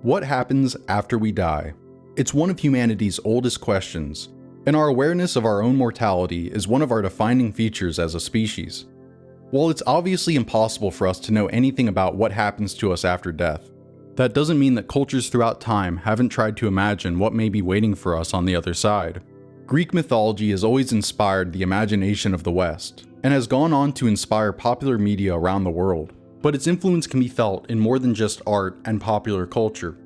What happens after we die? It's one of humanity's oldest questions, and our awareness of our own mortality is one of our defining features as a species. While it's obviously impossible for us to know anything about what happens to us after death, that doesn't mean that cultures throughout time haven't tried to imagine what may be waiting for us on the other side. Greek mythology has always inspired the imagination of the West, and has gone on to inspire popular media around the world. But its influence can be felt in more than just art and popular culture.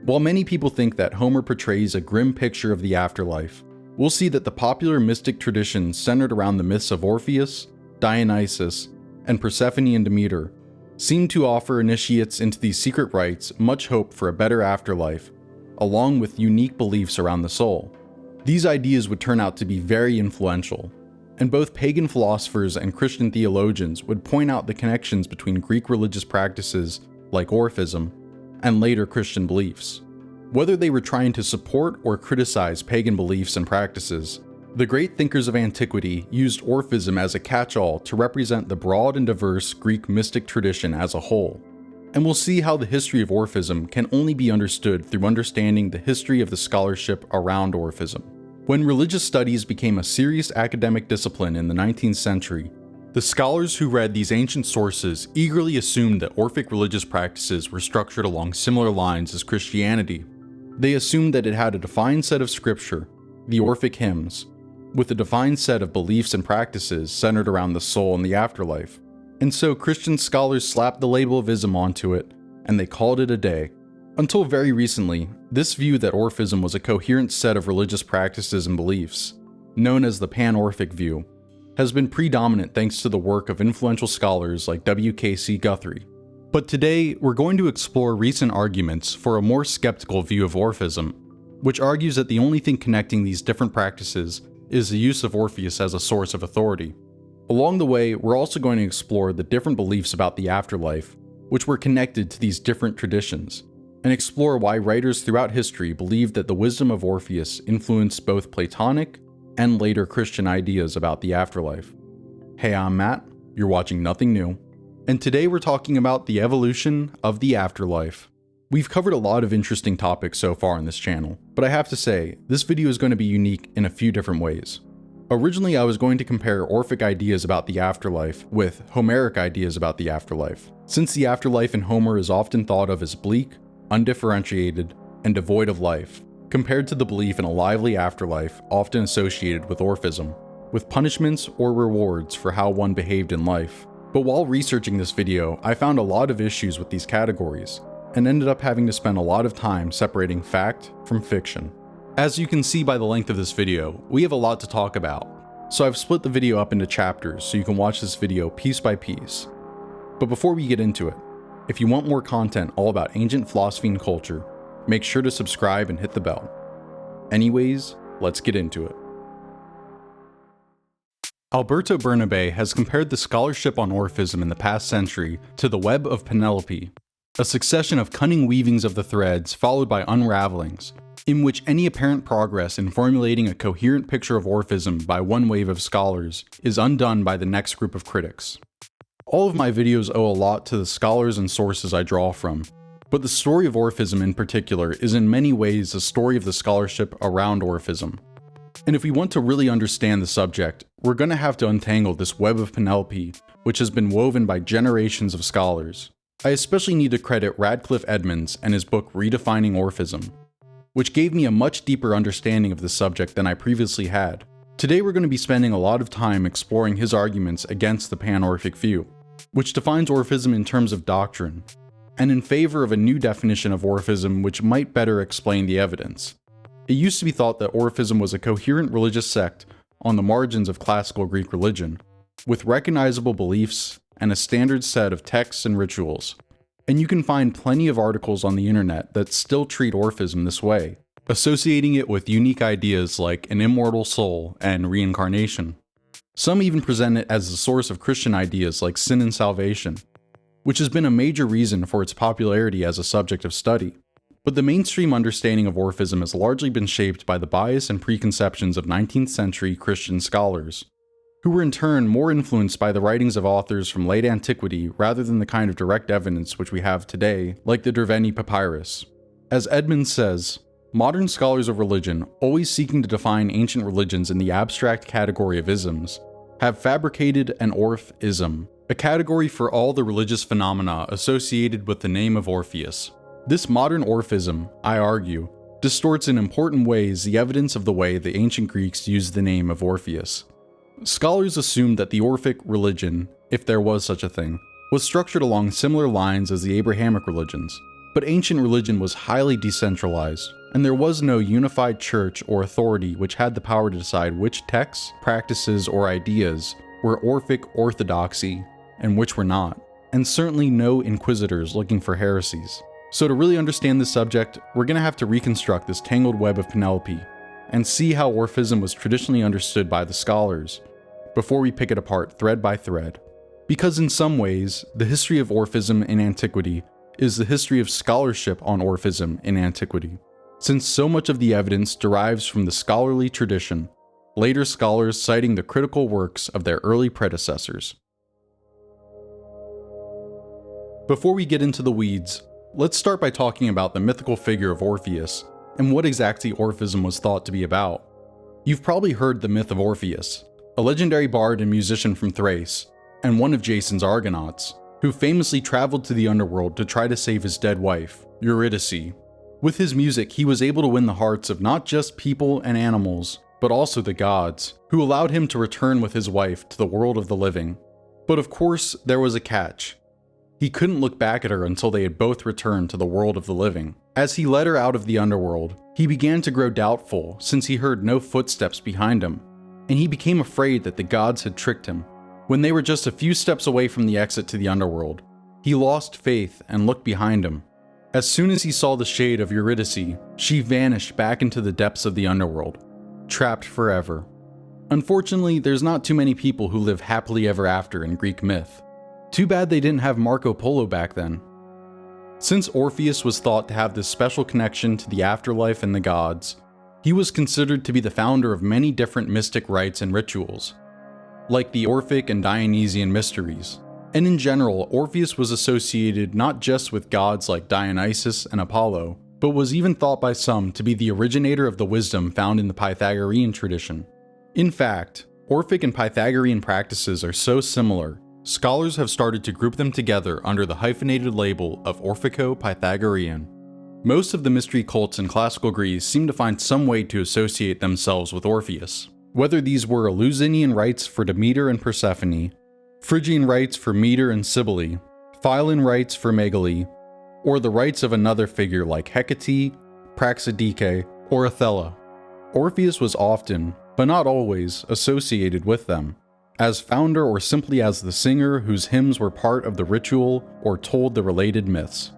While many people think that Homer portrays a grim picture of the afterlife, we'll see that the popular mystic traditions centered around the myths of Orpheus, Dionysus, and Persephone and Demeter seem to offer initiates into these secret rites much hope for a better afterlife, along with unique beliefs around the soul. These ideas would turn out to be very influential, and both pagan philosophers and Christian theologians would point out the connections between Greek religious practices like Orphism and later Christian beliefs. Whether they were trying to support or criticize pagan beliefs and practices, the great thinkers of antiquity used Orphism as a catch-all to represent the broad and diverse Greek mystic tradition as a whole. And we'll see how the history of Orphism can only be understood through understanding the history of the scholarship around Orphism. When religious studies became a serious academic discipline in the 19th century, the scholars who read these ancient sources eagerly assumed that Orphic religious practices were structured along similar lines as Christianity. They assumed that it had a defined set of scripture, the Orphic hymns, with a defined set of beliefs and practices centered around the soul and the afterlife. And so Christian scholars slapped the label of ism onto it, and they called it a day. Until very recently, this view that Orphism was a coherent set of religious practices and beliefs, known as the pan-Orphic view, has been predominant thanks to the work of influential scholars like W.K.C. Guthrie. But today, we're going to explore recent arguments for a more skeptical view of Orphism, which argues that the only thing connecting these different practices is the use of Orpheus as a source of authority. Along the way, we're also going to explore the different beliefs about the afterlife, which were connected to these different traditions, and explore why writers throughout history believed that the wisdom of Orpheus influenced both Platonic and later Christian ideas about the afterlife. Hey, I'm Matt, you're watching Nothing New, and today we're talking about the evolution of the afterlife. We've covered a lot of interesting topics so far on this channel, but I have to say, this video is going to be unique in a few different ways. Originally, I was going to compare Orphic ideas about the afterlife with Homeric ideas about the afterlife, since the afterlife in Homer is often thought of as bleak, undifferentiated, and devoid of life, compared to the belief in a lively afterlife often associated with Orphism, with punishments or rewards for how one behaved in life. But while researching this video, I found a lot of issues with these categories, and ended up having to spend a lot of time separating fact from fiction. As you can see by the length of this video, we have a lot to talk about, so I've split the video up into chapters so you can watch this video piece by piece. But before we get into it, if you want more content all about ancient philosophy and culture, make sure to subscribe and hit the bell. Anyways, let's get into it. Alberto Bernabe has compared the scholarship on Orphism in the past century to the Web of Penelope, a succession of cunning weavings of the threads followed by unravelings, in which any apparent progress in formulating a coherent picture of Orphism by one wave of scholars is undone by the next group of critics. All of my videos owe a lot to the scholars and sources I draw from, but the story of Orphism in particular is in many ways the story of the scholarship around Orphism. And if we want to really understand the subject, we're going to have to untangle this web of Penelope, which has been woven by generations of scholars. I especially need to credit Radcliffe Edmonds and his book Redefining Orphism, which gave me a much deeper understanding of the subject than I previously had. Today we're going to be spending a lot of time exploring his arguments against the pan-Orphic view, which defines Orphism in terms of doctrine, and in favor of a new definition of Orphism which might better explain the evidence. It used to be thought that Orphism was a coherent religious sect on the margins of classical Greek religion, with recognizable beliefs and a standard set of texts and rituals. And you can find plenty of articles on the internet that still treat Orphism this way, associating it with unique ideas like an immortal soul and reincarnation. Some even present it as the source of Christian ideas like sin and salvation, which has been a major reason for its popularity as a subject of study. But the mainstream understanding of Orphism has largely been shaped by the bias and preconceptions of 19th century Christian scholars, who were in turn more influenced by the writings of authors from late antiquity rather than the kind of direct evidence which we have today, like the Derveni Papyrus. As Edmonds says, modern scholars of religion, always seeking to define ancient religions in the abstract category of isms, have fabricated an Orphism, a category for all the religious phenomena associated with the name of Orpheus. This modern Orphism, I argue, distorts in important ways the evidence of the way the ancient Greeks used the name of Orpheus. Scholars assumed that the Orphic religion, if there was such a thing, was structured along similar lines as the Abrahamic religions, but ancient religion was highly decentralized, and there was no unified church or authority which had the power to decide which texts, practices, or ideas were Orphic orthodoxy and which were not, and certainly no inquisitors looking for heresies. So to really understand this subject, we're going to have to reconstruct this tangled web of Penelope and see how Orphism was traditionally understood by the scholars before we pick it apart thread by thread. Because in some ways, the history of Orphism in antiquity is the history of scholarship on Orphism in antiquity. Since so much of the evidence derives from the scholarly tradition, later scholars citing the critical works of their early predecessors. Before we get into the weeds, let's start by talking about the mythical figure of Orpheus and what exactly Orphism was thought to be about. You've probably heard the myth of Orpheus, a legendary bard and musician from Thrace, and one of Jason's Argonauts, who famously traveled to the underworld to try to save his dead wife, Eurydice. With his music, he was able to win the hearts of not just people and animals, but also the gods, who allowed him to return with his wife to the world of the living. But of course, there was a catch. He couldn't look back at her until they had both returned to the world of the living. As he led her out of the underworld, he began to grow doubtful since he heard no footsteps behind him, and he became afraid that the gods had tricked him. When they were just a few steps away from the exit to the underworld, he lost faith and looked behind him. As soon as he saw the shade of Eurydice, she vanished back into the depths of the underworld, trapped forever. Unfortunately, there's not too many people who live happily ever after in Greek myth. Too bad they didn't have Marco Polo back then. Since Orpheus was thought to have this special connection to the afterlife and the gods, he was considered to be the founder of many different mystic rites and rituals, like the Orphic and Dionysian mysteries. And in general, Orpheus was associated not just with gods like Dionysus and Apollo, but was even thought by some to be the originator of the wisdom found in the Pythagorean tradition. In fact, Orphic and Pythagorean practices are so similar, scholars have started to group them together under the hyphenated label of Orphico-Pythagorean. Most of the mystery cults in classical Greece seem to find some way to associate themselves with Orpheus. Whether these were Eleusinian rites for Demeter and Persephone, Phrygian rites for Meter and Cybele, Phyllan rites for Megale, or the rites of another figure like Hecate, Praxidike, or Othello. Orpheus was often, but not always, associated with them, as founder or simply as the singer whose hymns were part of the ritual or told the related myths.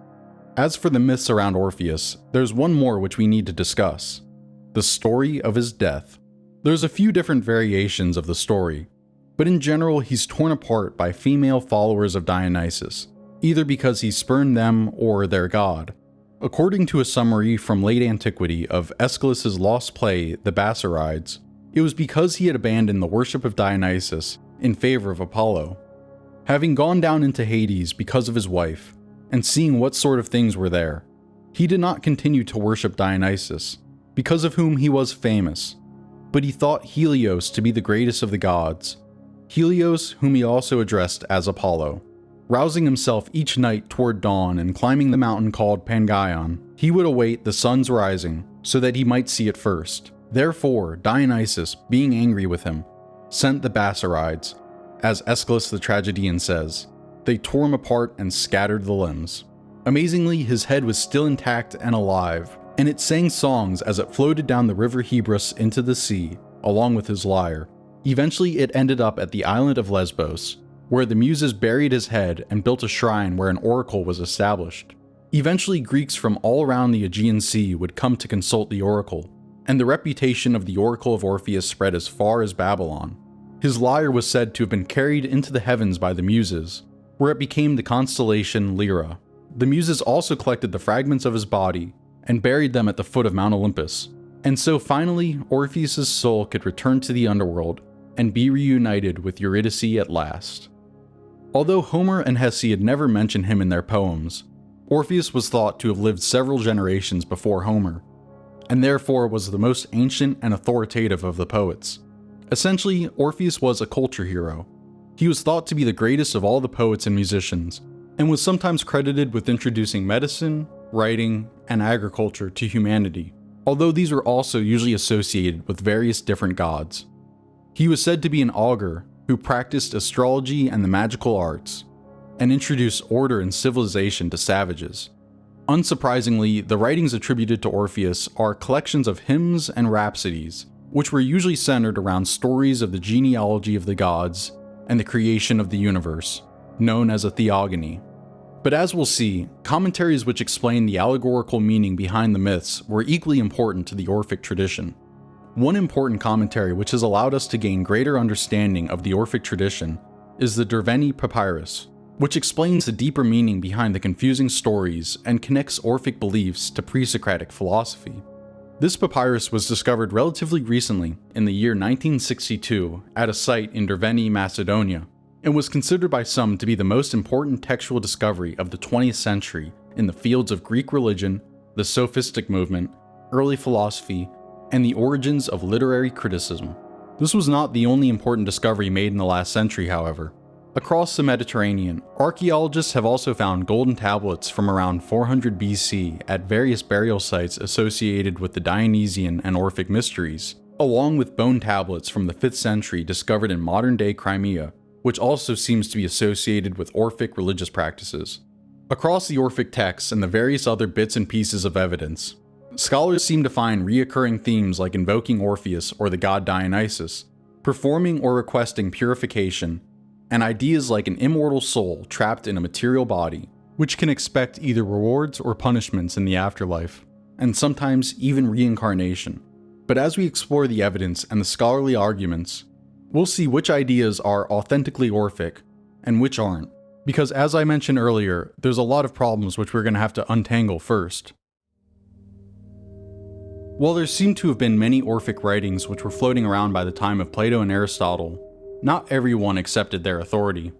As for the myths around Orpheus, there's one more which we need to discuss: the story of his death. There's a few different variations of the story, but in general he's torn apart by female followers of Dionysus, either because he spurned them or their god. According to a summary from late antiquity of Aeschylus's lost play, The Basarides, it was because he had abandoned the worship of Dionysus in favor of Apollo. Having gone down into Hades because of his wife, and seeing what sort of things were there, he did not continue to worship Dionysus, because of whom he was famous, but he thought Helios to be the greatest of the gods, Helios whom he also addressed as Apollo. Rousing himself each night toward dawn and climbing the mountain called Pangaion, he would await the sun's rising so that he might see it first. Therefore, Dionysus, being angry with him, sent the Basarides, as Aeschylus the tragedian says. They tore him apart and scattered the limbs. Amazingly, his head was still intact and alive, and it sang songs as it floated down the river Hebrus into the sea, along with his lyre. Eventually, it ended up at the island of Lesbos, where the Muses buried his head and built a shrine where an oracle was established. Eventually, Greeks from all around the Aegean Sea would come to consult the oracle, and the reputation of the Oracle of Orpheus spread as far as Babylon. His lyre was said to have been carried into the heavens by the Muses, where it became the constellation Lyra. The Muses also collected the fragments of his body and buried them at the foot of Mount Olympus, and so finally Orpheus's soul could return to the underworld and be reunited with Eurydice at last. Although Homer and Hesiod never mention him in their poems, Orpheus was thought to have lived several generations before Homer, and therefore was the most ancient and authoritative of the poets. Essentially, Orpheus was a culture hero. He was thought to be the greatest of all the poets and musicians, and was sometimes credited with introducing medicine, writing, and agriculture to humanity, although these were also usually associated with various different gods. He was said to be an augur who practiced astrology and the magical arts, and introduced order and civilization to savages. Unsurprisingly, the writings attributed to Orpheus are collections of hymns and rhapsodies, which were usually centered around stories of the genealogy of the gods and the creation of the universe, known as a theogony. But as we'll see, commentaries which explain the allegorical meaning behind the myths were equally important to the Orphic tradition. One important commentary which has allowed us to gain greater understanding of the Orphic tradition is the Derveni Papyrus, which explains the deeper meaning behind the confusing stories and connects Orphic beliefs to pre-Socratic philosophy. This papyrus was discovered relatively recently, in the year 1962, at a site in Derveni, Macedonia, and was considered by some to be the most important textual discovery of the 20th century in the fields of Greek religion, the sophistic movement, early philosophy, and the origins of literary criticism. This was not the only important discovery made in the last century, however. Across the Mediterranean, archaeologists have also found golden tablets from around 400 BC at various burial sites associated with the Dionysian and Orphic mysteries, along with bone tablets from the 5th century discovered in modern-day Crimea, which also seems to be associated with Orphic religious practices. Across the Orphic texts and the various other bits and pieces of evidence, scholars seem to find reoccurring themes like invoking Orpheus or the god Dionysus, performing or requesting purification, and ideas like an immortal soul trapped in a material body, which can expect either rewards or punishments in the afterlife, and sometimes even reincarnation. But as we explore the evidence and the scholarly arguments, we'll see which ideas are authentically Orphic and which aren't, because as I mentioned earlier, there's a lot of problems which we're going to have to untangle first. While there seem to have been many Orphic writings which were floating around by the time of Plato and Aristotle, not everyone accepted their authority.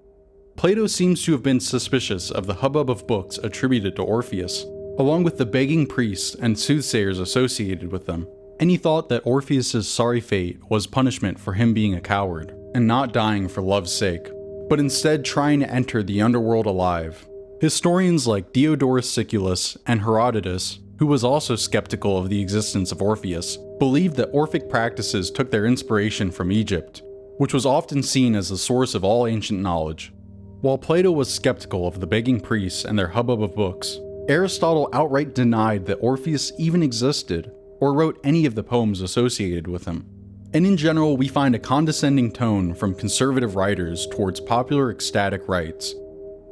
Plato seems to have been suspicious of the hubbub of books attributed to Orpheus, along with the begging priests and soothsayers associated with them, and he thought that Orpheus's sorry fate was punishment for him being a coward, and not dying for love's sake, but instead trying to enter the underworld alive. Historians like Diodorus Siculus and Herodotus, who was also skeptical of the existence of Orpheus, believed that Orphic practices took their inspiration from Egypt, which was often seen as the source of all ancient knowledge. While Plato was skeptical of the begging priests and their hubbub of books, Aristotle outright denied that Orpheus even existed or wrote any of the poems associated with him. And in general, we find a condescending tone from conservative writers towards popular ecstatic rites.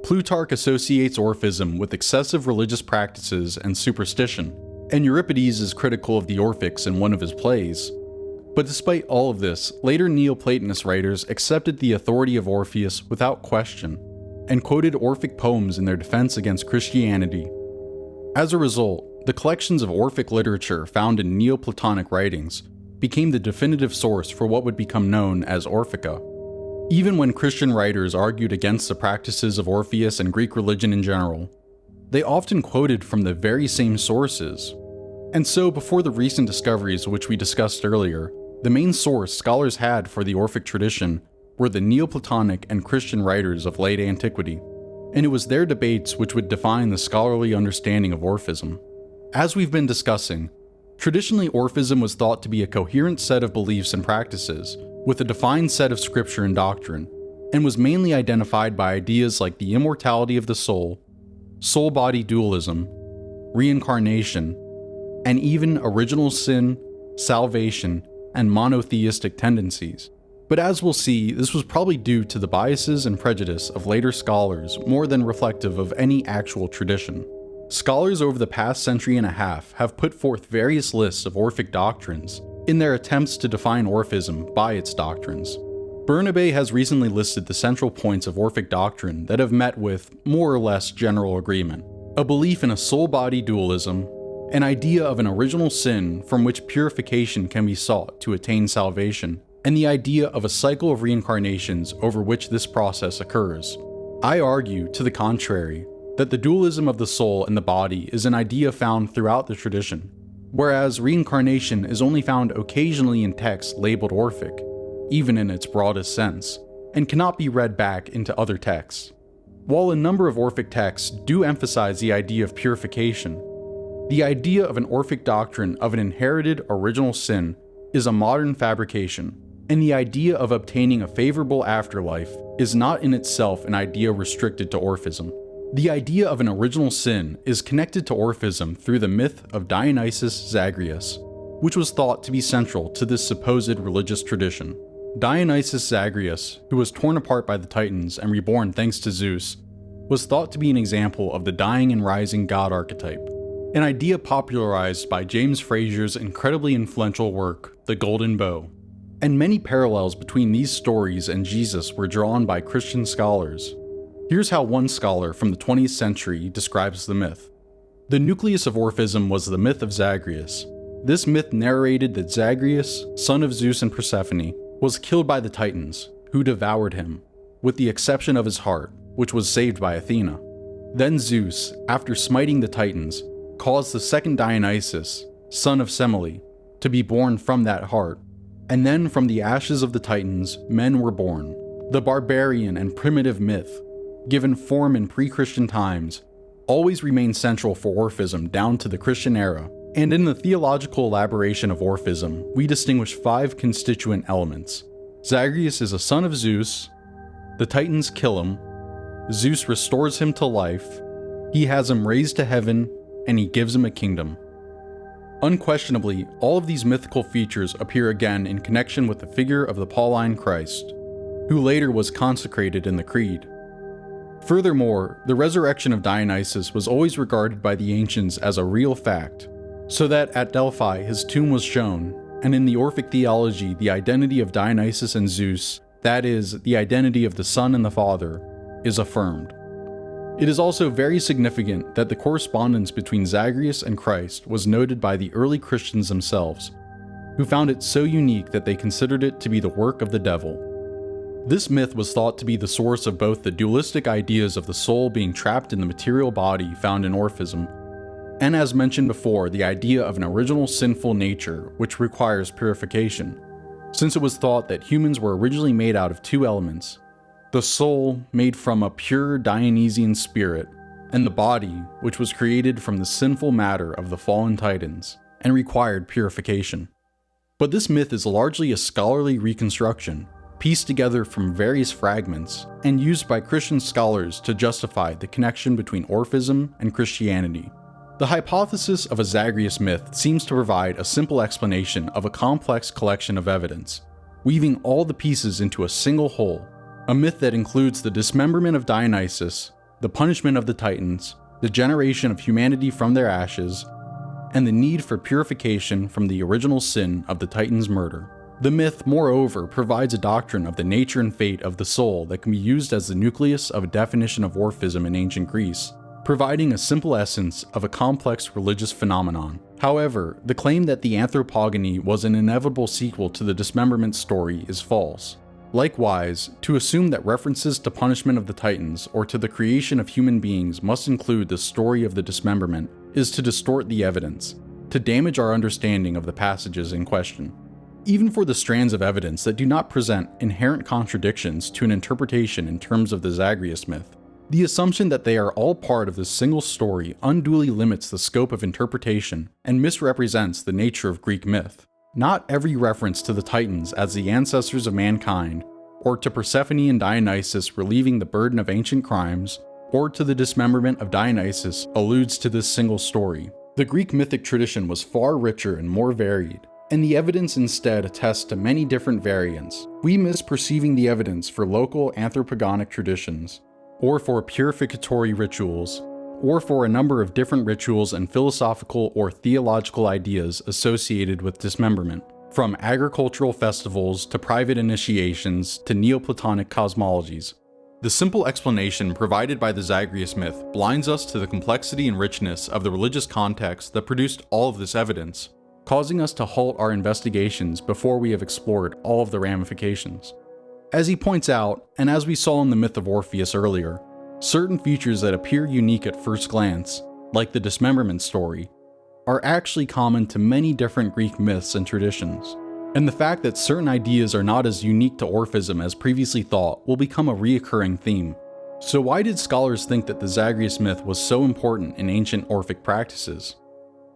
Plutarch associates Orphism with excessive religious practices and superstition, and Euripides is critical of the Orphics in one of his plays. But despite all of this, later Neoplatonist writers accepted the authority of Orpheus without question, and quoted Orphic poems in their defense against Christianity. As a result, the collections of Orphic literature found in Neoplatonic writings became the definitive source for what would become known as Orphica. Even when Christian writers argued against the practices of Orpheus and Greek religion in general, they often quoted from the very same sources. And so, before the recent discoveries which we discussed earlier, the main source scholars had for the Orphic tradition were the Neoplatonic and Christian writers of late antiquity, and it was their debates which would define the scholarly understanding of Orphism. As we've been discussing, traditionally Orphism was thought to be a coherent set of beliefs and practices, with a defined set of scripture and doctrine, and was mainly identified by ideas like the immortality of the soul, soul-body dualism, reincarnation, and even original sin, salvation, and monotheistic tendencies. But as we'll see, this was probably due to the biases and prejudice of later scholars more than reflective of any actual tradition. Scholars over the past century and a half have put forth various lists of Orphic doctrines in their attempts to define Orphism by its doctrines. Burkert has recently listed the central points of Orphic doctrine that have met with more or less general agreement: a belief in a soul-body dualism, an idea of an original sin from which purification can be sought to attain salvation, and the idea of a cycle of reincarnations over which this process occurs. I argue, to the contrary, that the dualism of the soul and the body is an idea found throughout the tradition, whereas reincarnation is only found occasionally in texts labeled Orphic, even in its broadest sense, and cannot be read back into other texts. While a number of Orphic texts do emphasize the idea of purification, the idea of an Orphic doctrine of an inherited original sin is a modern fabrication, and the idea of obtaining a favorable afterlife is not in itself an idea restricted to Orphism. The idea of an original sin is connected to Orphism through the myth of Dionysus Zagreus, which was thought to be central to this supposed religious tradition. Dionysus Zagreus, who was torn apart by the Titans and reborn thanks to Zeus, was thought to be an example of the dying and rising god archetype, an idea popularized by James Frazier's incredibly influential work, The Golden Bow. And many parallels between these stories and Jesus were drawn by Christian scholars. Here's how one scholar from the 20th century describes the myth. The nucleus of Orphism was the myth of Zagreus. This myth narrated that Zagreus, son of Zeus and Persephone, was killed by the Titans, who devoured him, with the exception of his heart, which was saved by Athena. Then Zeus, after smiting the Titans, caused the second Dionysus, son of Semele, to be born from that heart, and then from the ashes of the Titans, men were born. The barbarian and primitive myth, given form in pre-Christian times, always remained central for Orphism down to the Christian era, and in the theological elaboration of Orphism, we distinguish 5 constituent elements. Zagreus is a son of Zeus, the Titans kill him, Zeus restores him to life, he has him raised to heaven, and he gives him a kingdom. Unquestionably, all of these mythical features appear again in connection with the figure of the Pauline Christ, who later was consecrated in the Creed. Furthermore, the resurrection of Dionysus was always regarded by the ancients as a real fact, so that at Delphi his tomb was shown, and in the Orphic theology the identity of Dionysus and Zeus, that is, the identity of the Son and the Father, is affirmed. It is also very significant that the correspondence between Zagreus and Christ was noted by the early Christians themselves, who found it so unique that they considered it to be the work of the devil. This myth was thought to be the source of both the dualistic ideas of the soul being trapped in the material body found in Orphism, and as mentioned before, the idea of an original sinful nature which requires purification, since it was thought that humans were originally made out of 2 elements, the soul made from a pure Dionysian spirit, and the body which was created from the sinful matter of the fallen Titans, and required purification. But this myth is largely a scholarly reconstruction, pieced together from various fragments, and used by Christian scholars to justify the connection between Orphism and Christianity. The hypothesis of a Zagreus myth seems to provide a simple explanation of a complex collection of evidence, weaving all the pieces into a single whole, a myth that includes the dismemberment of Dionysus, the punishment of the Titans, the generation of humanity from their ashes, and the need for purification from the original sin of the Titans' murder. The myth, moreover, provides a doctrine of the nature and fate of the soul that can be used as the nucleus of a definition of Orphism in ancient Greece, providing a simple essence of a complex religious phenomenon. However, the claim that the anthropogony was an inevitable sequel to the dismemberment story is false. Likewise, to assume that references to punishment of the Titans or to the creation of human beings must include the story of the dismemberment is to distort the evidence, to damage our understanding of the passages in question. Even for the strands of evidence that do not present inherent contradictions to an interpretation in terms of the Zagreus myth, the assumption that they are all part of this single story unduly limits the scope of interpretation and misrepresents the nature of Greek myth. Not every reference to the Titans as the ancestors of mankind, or to Persephone and Dionysus relieving the burden of ancient crimes, or to the dismemberment of Dionysus alludes to this single story. The Greek mythic tradition was far richer and more varied, and the evidence instead attests to many different variants. We miss perceiving the evidence for local anthropogonic traditions, or for purificatory rituals, or for a number of different rituals and philosophical or theological ideas associated with dismemberment, from agricultural festivals to private initiations to Neoplatonic cosmologies. The simple explanation provided by the Zagreus myth blinds us to the complexity and richness of the religious context that produced all of this evidence, causing us to halt our investigations before we have explored all of the ramifications. As he points out, and as we saw in the Myth of Orpheus earlier, certain features that appear unique at first glance, like the dismemberment story, are actually common to many different Greek myths and traditions. And the fact that certain ideas are not as unique to Orphism as previously thought will become a reoccurring theme. So why did scholars think that the Zagreus myth was so important in ancient Orphic practices?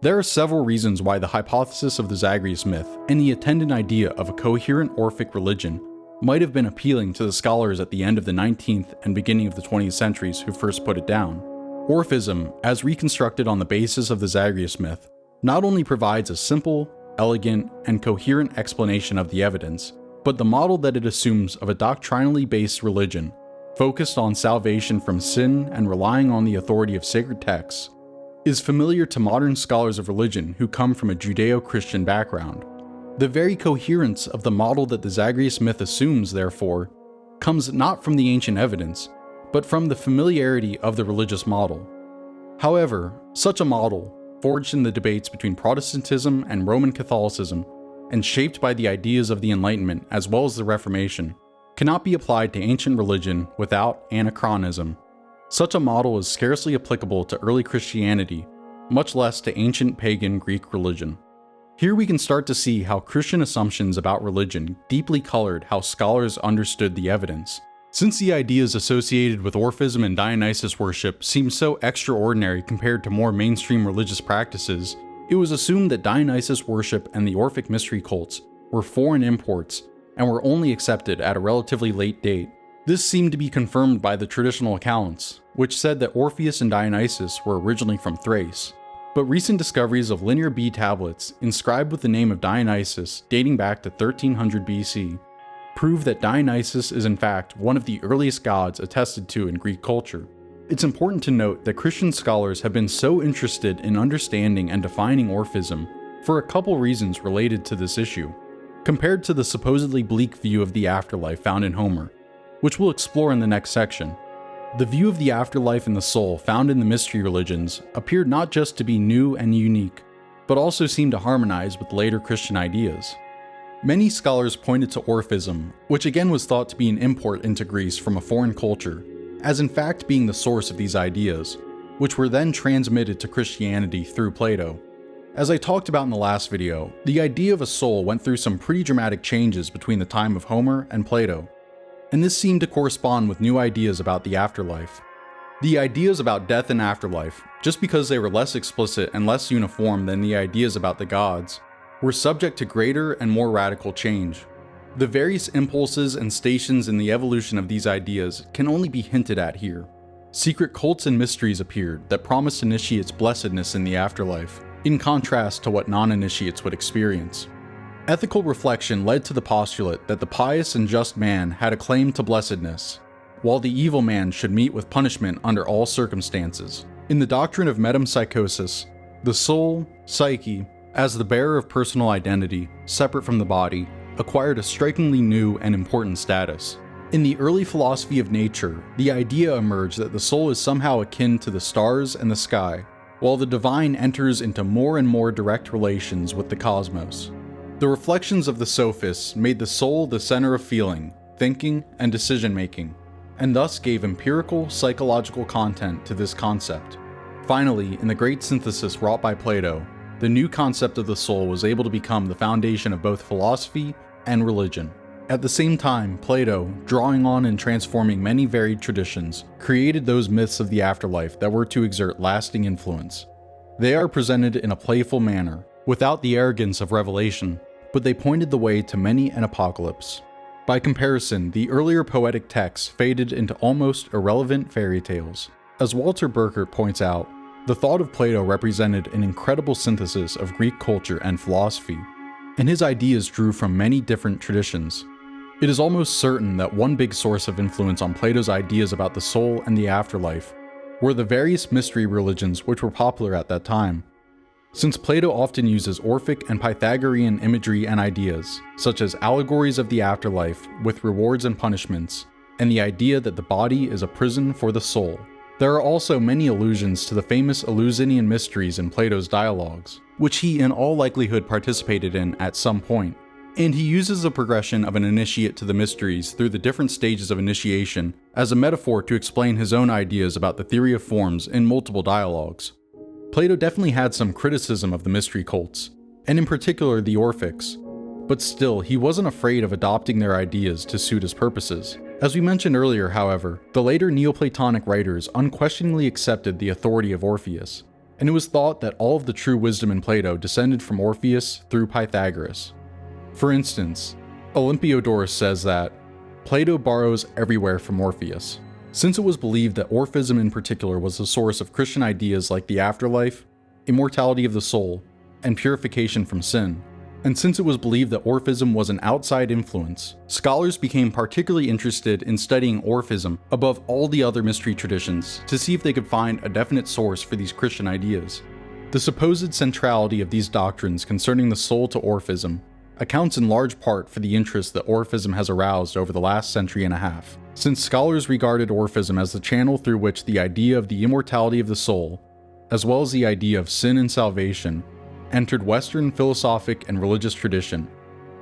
There are several reasons why the hypothesis of the Zagreus myth and the attendant idea of a coherent Orphic religion might have been appealing to the scholars at the end of the 19th and beginning of the 20th centuries who first put it down. Orphism, as reconstructed on the basis of the Zagreus myth, not only provides a simple, elegant, and coherent explanation of the evidence, but the model that it assumes of a doctrinally based religion, focused on salvation from sin and relying on the authority of sacred texts, is familiar to modern scholars of religion who come from a Judeo-Christian background. The very coherence of the model that the Zagreus myth assumes, therefore, comes not from the ancient evidence, but from the familiarity of the religious model. However, such a model, forged in the debates between Protestantism and Roman Catholicism, and shaped by the ideas of the Enlightenment as well as the Reformation, cannot be applied to ancient religion without anachronism. Such a model is scarcely applicable to early Christianity, much less to ancient pagan Greek religion. Here we can start to see how Christian assumptions about religion deeply colored how scholars understood the evidence. Since the ideas associated with Orphism and Dionysus worship seem so extraordinary compared to more mainstream religious practices, it was assumed that Dionysus worship and the Orphic mystery cults were foreign imports and were only accepted at a relatively late date. This seemed to be confirmed by the traditional accounts, which said that Orpheus and Dionysus were originally from Thrace. But recent discoveries of Linear B tablets inscribed with the name of Dionysus dating back to 1300 BC prove that Dionysus is in fact one of the earliest gods attested to in Greek culture. It's important to note that Christian scholars have been so interested in understanding and defining Orphism for a couple reasons related to this issue, compared to the supposedly bleak view of the afterlife found in Homer, which we'll explore in the next section. The view of the afterlife and the soul found in the mystery religions appeared not just to be new and unique, but also seemed to harmonize with later Christian ideas. Many scholars pointed to Orphism, which again was thought to be an import into Greece from a foreign culture, as in fact being the source of these ideas, which were then transmitted to Christianity through Plato. As I talked about in the last video, the idea of a soul went through some pretty dramatic changes between the time of Homer and Plato, and this seemed to correspond with new ideas about the afterlife. The ideas about death and afterlife, just because they were less explicit and less uniform than the ideas about the gods, were subject to greater and more radical change. The various impulses and stations in the evolution of these ideas can only be hinted at here. Secret cults and mysteries appeared that promised initiates blessedness in the afterlife, in contrast to what non-initiates would experience. Ethical reflection led to the postulate that the pious and just man had a claim to blessedness, while the evil man should meet with punishment under all circumstances. In the doctrine of metempsychosis, the soul, psyche, as the bearer of personal identity, separate from the body, acquired a strikingly new and important status. In the early philosophy of nature, the idea emerged that the soul is somehow akin to the stars and the sky, while the divine enters into more and more direct relations with the cosmos. The reflections of the sophists made the soul the center of feeling, thinking, and decision-making, and thus gave empirical, psychological content to this concept. Finally, in the great synthesis wrought by Plato, the new concept of the soul was able to become the foundation of both philosophy and religion. At the same time, Plato, drawing on and transforming many varied traditions, created those myths of the afterlife that were to exert lasting influence. They are presented in a playful manner, without the arrogance of revelation, but they pointed the way to many an apocalypse. By comparison, the earlier poetic texts faded into almost irrelevant fairy tales. As Walter Burkert points out, the thought of Plato represented an incredible synthesis of Greek culture and philosophy, and his ideas drew from many different traditions. It is almost certain that one big source of influence on Plato's ideas about the soul and the afterlife were the various mystery religions which were popular at that time. Since Plato often uses Orphic and Pythagorean imagery and ideas, such as allegories of the afterlife with rewards and punishments, and the idea that the body is a prison for the soul, there are also many allusions to the famous Eleusinian mysteries in Plato's dialogues, which he in all likelihood participated in at some point, and he uses the progression of an initiate to the mysteries through the different stages of initiation as a metaphor to explain his own ideas about the theory of forms in multiple dialogues. Plato definitely had some criticism of the mystery cults, and in particular the Orphics, but still, he wasn't afraid of adopting their ideas to suit his purposes. As we mentioned earlier, however, the later Neoplatonic writers unquestioningly accepted the authority of Orpheus, and it was thought that all of the true wisdom in Plato descended from Orpheus through Pythagoras. For instance, Olympiodorus says that Plato borrows everywhere from Orpheus. Since it was believed that Orphism in particular was the source of Christian ideas like the afterlife, immortality of the soul, and purification from sin, and since it was believed that Orphism was an outside influence, scholars became particularly interested in studying Orphism above all the other mystery traditions to see if they could find a definite source for these Christian ideas. The supposed centrality of these doctrines concerning the soul to Orphism accounts in large part for the interest that Orphism has aroused over the last century and a half, since scholars regarded Orphism as the channel through which the idea of the immortality of the soul, as well as the idea of sin and salvation, entered Western philosophic and religious tradition,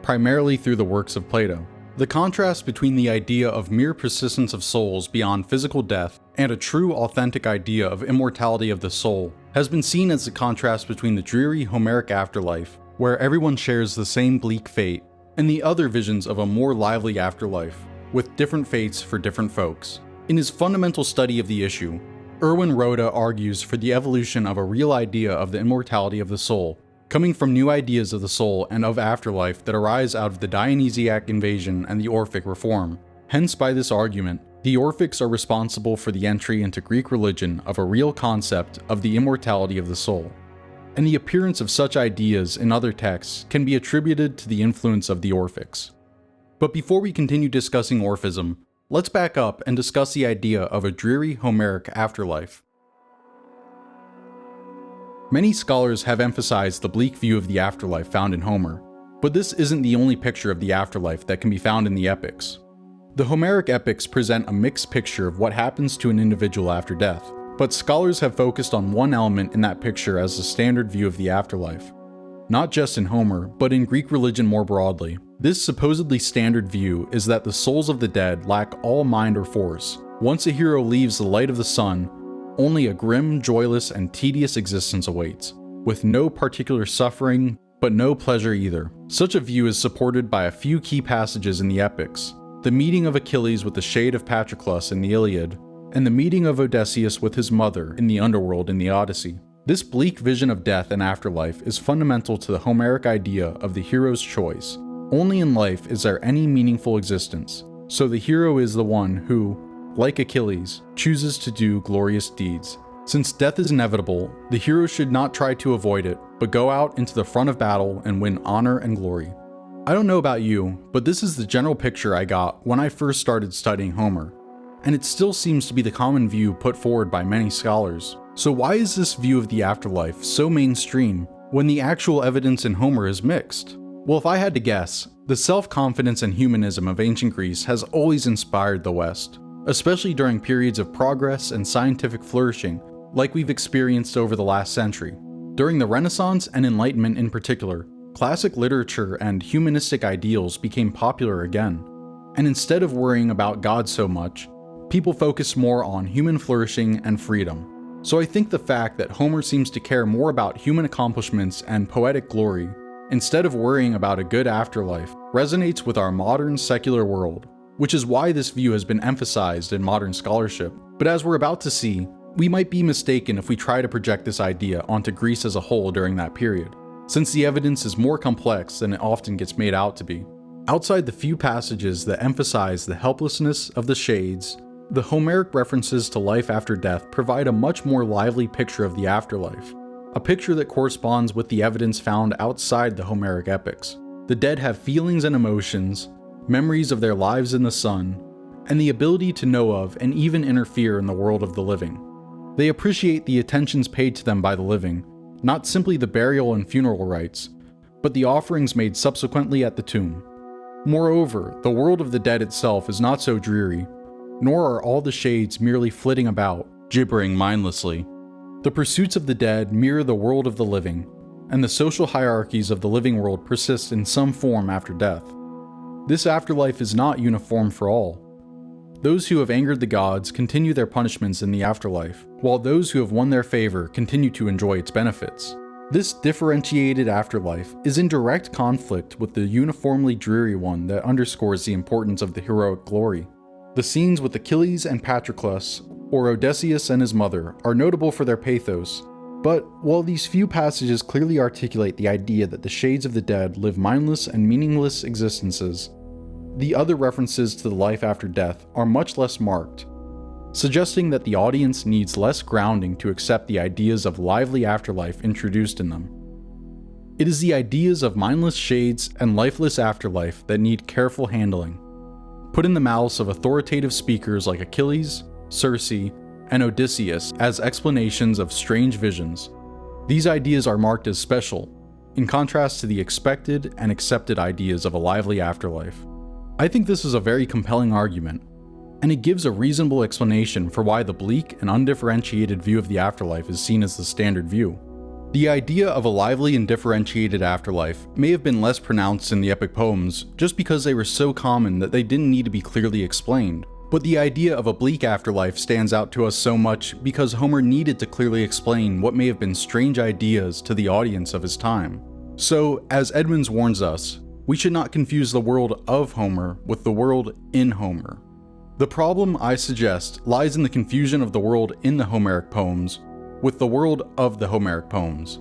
primarily through the works of Plato. The contrast between the idea of mere persistence of souls beyond physical death and a true authentic idea of immortality of the soul has been seen as the contrast between the dreary Homeric afterlife, where everyone shares the same bleak fate, and the other visions of a more lively afterlife, with different fates for different folks. In his fundamental study of the issue, Erwin Roda argues for the evolution of a real idea of the immortality of the soul, coming from new ideas of the soul and of afterlife that arise out of the Dionysiac invasion and the Orphic reform. Hence, by this argument, the Orphics are responsible for the entry into Greek religion of a real concept of the immortality of the soul, and the appearance of such ideas in other texts can be attributed to the influence of the Orphics. But before we continue discussing Orphism, let's back up and discuss the idea of a dreary Homeric afterlife. Many scholars have emphasized the bleak view of the afterlife found in Homer, but this isn't the only picture of the afterlife that can be found in the epics. The Homeric epics present a mixed picture of what happens to an individual after death, but scholars have focused on one element in that picture as the standard view of the afterlife. Not just in Homer, but in Greek religion more broadly. This supposedly standard view is that the souls of the dead lack all mind or force. Once a hero leaves the light of the sun, only a grim, joyless, and tedious existence awaits, with no particular suffering, but no pleasure either. Such a view is supported by a few key passages in the epics: the meeting of Achilles with the shade of Patroclus in the Iliad, and the meeting of Odysseus with his mother in the underworld in the Odyssey. This bleak vision of death and afterlife is fundamental to the Homeric idea of the hero's choice. Only in life is there any meaningful existence, so the hero is the one who, like Achilles, chooses to do glorious deeds. Since death is inevitable, the hero should not try to avoid it, but go out into the front of battle and win honor and glory. I don't know about you, but this is the general picture I got when I first started studying Homer, and it still seems to be the common view put forward by many scholars. So why is this view of the afterlife so mainstream when the actual evidence in Homer is mixed? Well, if I had to guess, the self-confidence and humanism of ancient Greece has always inspired the West, especially during periods of progress and scientific flourishing like we've experienced over the last century. During the Renaissance and Enlightenment in particular, classic literature and humanistic ideals became popular again, and instead of worrying about God so much, people focused more on human flourishing and freedom. So I think the fact that Homer seems to care more about human accomplishments and poetic glory, instead of worrying about a good afterlife, resonates with our modern secular world, which is why this view has been emphasized in modern scholarship. But as we're about to see, we might be mistaken if we try to project this idea onto Greece as a whole during that period, since the evidence is more complex than it often gets made out to be. Outside the few passages that emphasize the helplessness of the shades, the Homeric references to life after death provide a much more lively picture of the afterlife, a picture that corresponds with the evidence found outside the Homeric epics. The dead have feelings and emotions, memories of their lives in the sun, and the ability to know of and even interfere in the world of the living. They appreciate the attentions paid to them by the living, not simply the burial and funeral rites, but the offerings made subsequently at the tomb. Moreover, the world of the dead itself is not so dreary, nor are all the shades merely flitting about, gibbering mindlessly. The pursuits of the dead mirror the world of the living, and the social hierarchies of the living world persist in some form after death. This afterlife is not uniform for all. Those who have angered the gods continue their punishments in the afterlife, while those who have won their favor continue to enjoy its benefits. This differentiated afterlife is in direct conflict with the uniformly dreary one that underscores the importance of the heroic glory. The scenes with Achilles and Patroclus, or Odysseus and his mother, are notable for their pathos, but while these few passages clearly articulate the idea that the shades of the dead live mindless and meaningless existences, the other references to the life after death are much less marked, suggesting that the audience needs less grounding to accept the ideas of lively afterlife introduced in them. It is the ideas of mindless shades and lifeless afterlife that need careful handling, put in the mouths of authoritative speakers like Achilles, Circe, and Odysseus as explanations of strange visions. These ideas are marked as special, in contrast to the expected and accepted ideas of a lively afterlife. I think this is a very compelling argument, and it gives a reasonable explanation for why the bleak and undifferentiated view of the afterlife is seen as the standard view. The idea of a lively and differentiated afterlife may have been less pronounced in the epic poems just because they were so common that they didn't need to be clearly explained. But the idea of a bleak afterlife stands out to us so much because Homer needed to clearly explain what may have been strange ideas to the audience of his time. So, as Edmonds warns us, we should not confuse the world of Homer with the world in Homer. The problem, I suggest, lies in the confusion of the world in the Homeric poems with the world of the Homeric poems.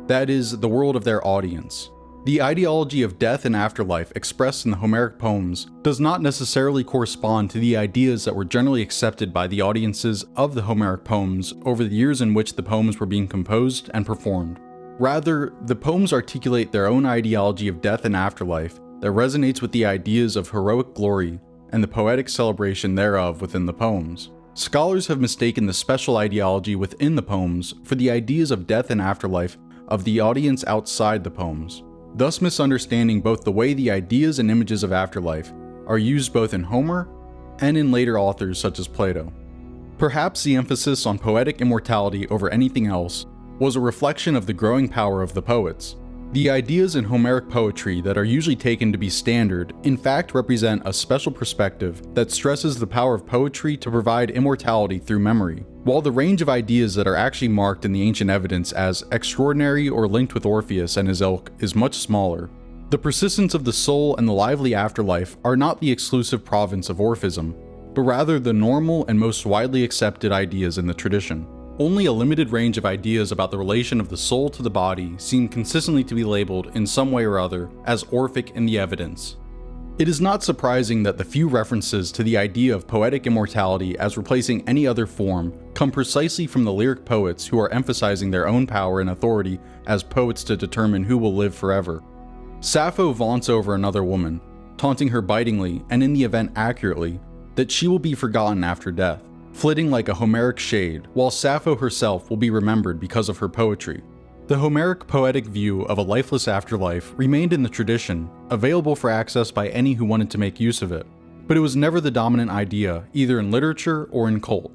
That is, the world of their audience. The ideology of death and afterlife expressed in the Homeric poems does not necessarily correspond to the ideas that were generally accepted by the audiences of the Homeric poems over the years in which the poems were being composed and performed. Rather, the poems articulate their own ideology of death and afterlife that resonates with the ideas of heroic glory and the poetic celebration thereof within the poems. Scholars have mistaken the special ideology within the poems for the ideas of death and afterlife of the audience outside the poems, thus misunderstanding both the way the ideas and images of afterlife are used both in Homer and in later authors such as Plato. Perhaps the emphasis on poetic immortality over anything else was a reflection of the growing power of the poets. The ideas in Homeric poetry that are usually taken to be standard, in fact, represent a special perspective that stresses the power of poetry to provide immortality through memory, while the range of ideas that are actually marked in the ancient evidence as extraordinary or linked with Orpheus and his ilk is much smaller. The persistence of the soul and the lively afterlife are not the exclusive province of Orphism, but rather the normal and most widely accepted ideas in the tradition. Only a limited range of ideas about the relation of the soul to the body seem consistently to be labeled in some way or other as Orphic in the evidence. It is not surprising that the few references to the idea of poetic immortality as replacing any other form come precisely from the lyric poets who are emphasizing their own power and authority as poets to determine who will live forever. Sappho vaunts over another woman, taunting her bitingly and in the event accurately that she will be forgotten after death, flitting like a Homeric shade, while Sappho herself will be remembered because of her poetry. The Homeric poetic view of a lifeless afterlife remained in the tradition, available for access by any who wanted to make use of it, but it was never the dominant idea, either in literature or in cult.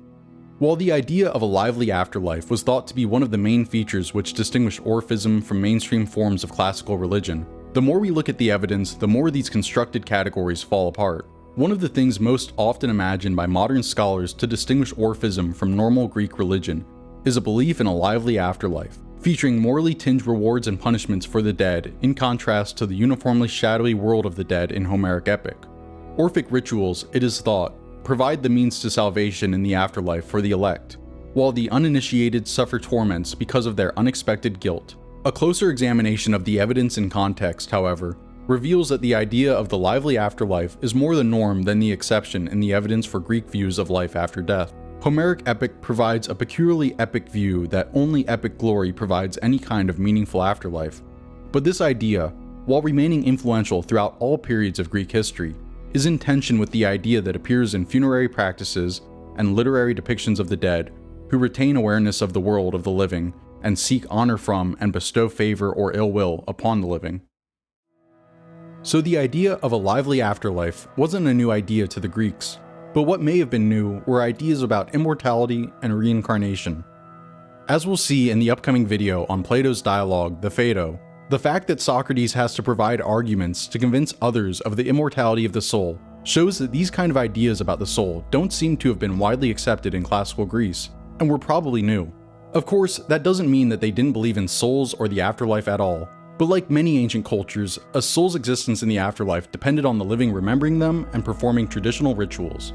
While the idea of a lively afterlife was thought to be one of the main features which distinguish Orphism from mainstream forms of classical religion, the more we look at the evidence, the more these constructed categories fall apart. One of the things most often imagined by modern scholars to distinguish Orphism from normal Greek religion is a belief in a lively afterlife, featuring morally tinged rewards and punishments for the dead in contrast to the uniformly shadowy world of the dead in Homeric epic. Orphic rituals, it is thought, provide the means to salvation in the afterlife for the elect, while the uninitiated suffer torments because of their unexpected guilt. A closer examination of the evidence and context, however, reveals that the idea of the lively afterlife is more the norm than the exception in the evidence for Greek views of life after death. Homeric epic provides a peculiarly epic view that only epic glory provides any kind of meaningful afterlife. But this idea, while remaining influential throughout all periods of Greek history, is in tension with the idea that appears in funerary practices and literary depictions of the dead, who retain awareness of the world of the living and seek honor from and bestow favor or ill will upon the living. So the idea of a lively afterlife wasn't a new idea to the Greeks, but what may have been new were ideas about immortality and reincarnation. As we'll see in the upcoming video on Plato's dialogue, the Phaedo, the fact that Socrates has to provide arguments to convince others of the immortality of the soul shows that these kind of ideas about the soul don't seem to have been widely accepted in classical Greece, and were probably new. Of course, that doesn't mean that they didn't believe in souls or the afterlife at all, but like many ancient cultures, a soul's existence in the afterlife depended on the living remembering them and performing traditional rituals.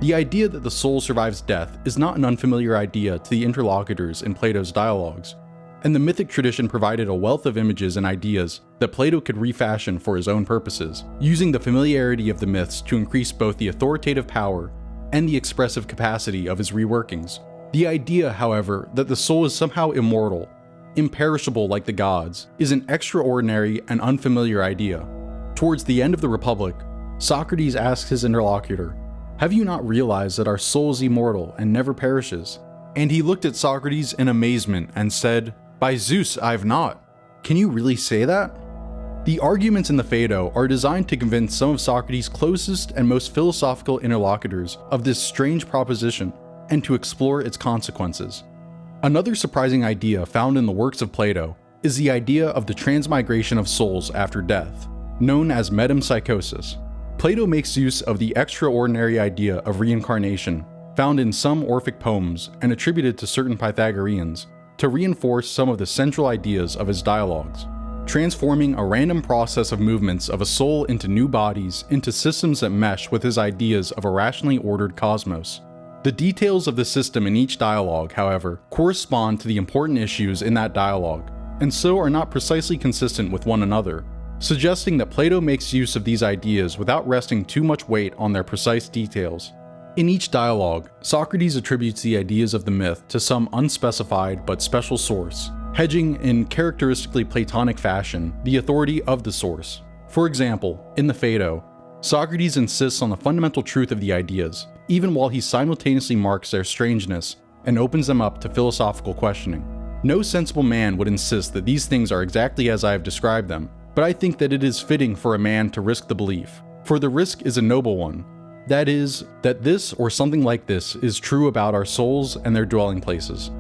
The idea that the soul survives death is not an unfamiliar idea to the interlocutors in Plato's dialogues, and the mythic tradition provided a wealth of images and ideas that Plato could refashion for his own purposes, using the familiarity of the myths to increase both the authoritative power and the expressive capacity of his reworkings. The idea, however, that the soul is somehow immortal, imperishable like the gods, is an extraordinary and unfamiliar idea. Towards the end of the Republic, Socrates asks his interlocutor, "Have you not realized that our soul is immortal and never perishes?" And he looked at Socrates in amazement and said, "By Zeus, I've not. Can you really say that?" The arguments in the Phaedo are designed to convince some of Socrates' closest and most philosophical interlocutors of this strange proposition, and to explore its consequences. Another surprising idea found in the works of Plato is the idea of the transmigration of souls after death, known as metempsychosis. Plato makes use of the extraordinary idea of reincarnation, found in some Orphic poems and attributed to certain Pythagoreans, to reinforce some of the central ideas of his dialogues, transforming a random process of movements of a soul into new bodies into systems that mesh with his ideas of a rationally ordered cosmos. The details of the system in each dialogue, however, correspond to the important issues in that dialogue, and so are not precisely consistent with one another, suggesting that Plato makes use of these ideas without resting too much weight on their precise details. In each dialogue, Socrates attributes the ideas of the myth to some unspecified but special source, hedging in characteristically Platonic fashion the authority of the source. For example, in the Phaedo, Socrates insists on the fundamental truth of the ideas, even while he simultaneously marks their strangeness and opens them up to philosophical questioning. No sensible man would insist that these things are exactly as I have described them, but I think that it is fitting for a man to risk the belief, for the risk is a noble one. That is, that this or something like this is true about our souls and their dwelling places.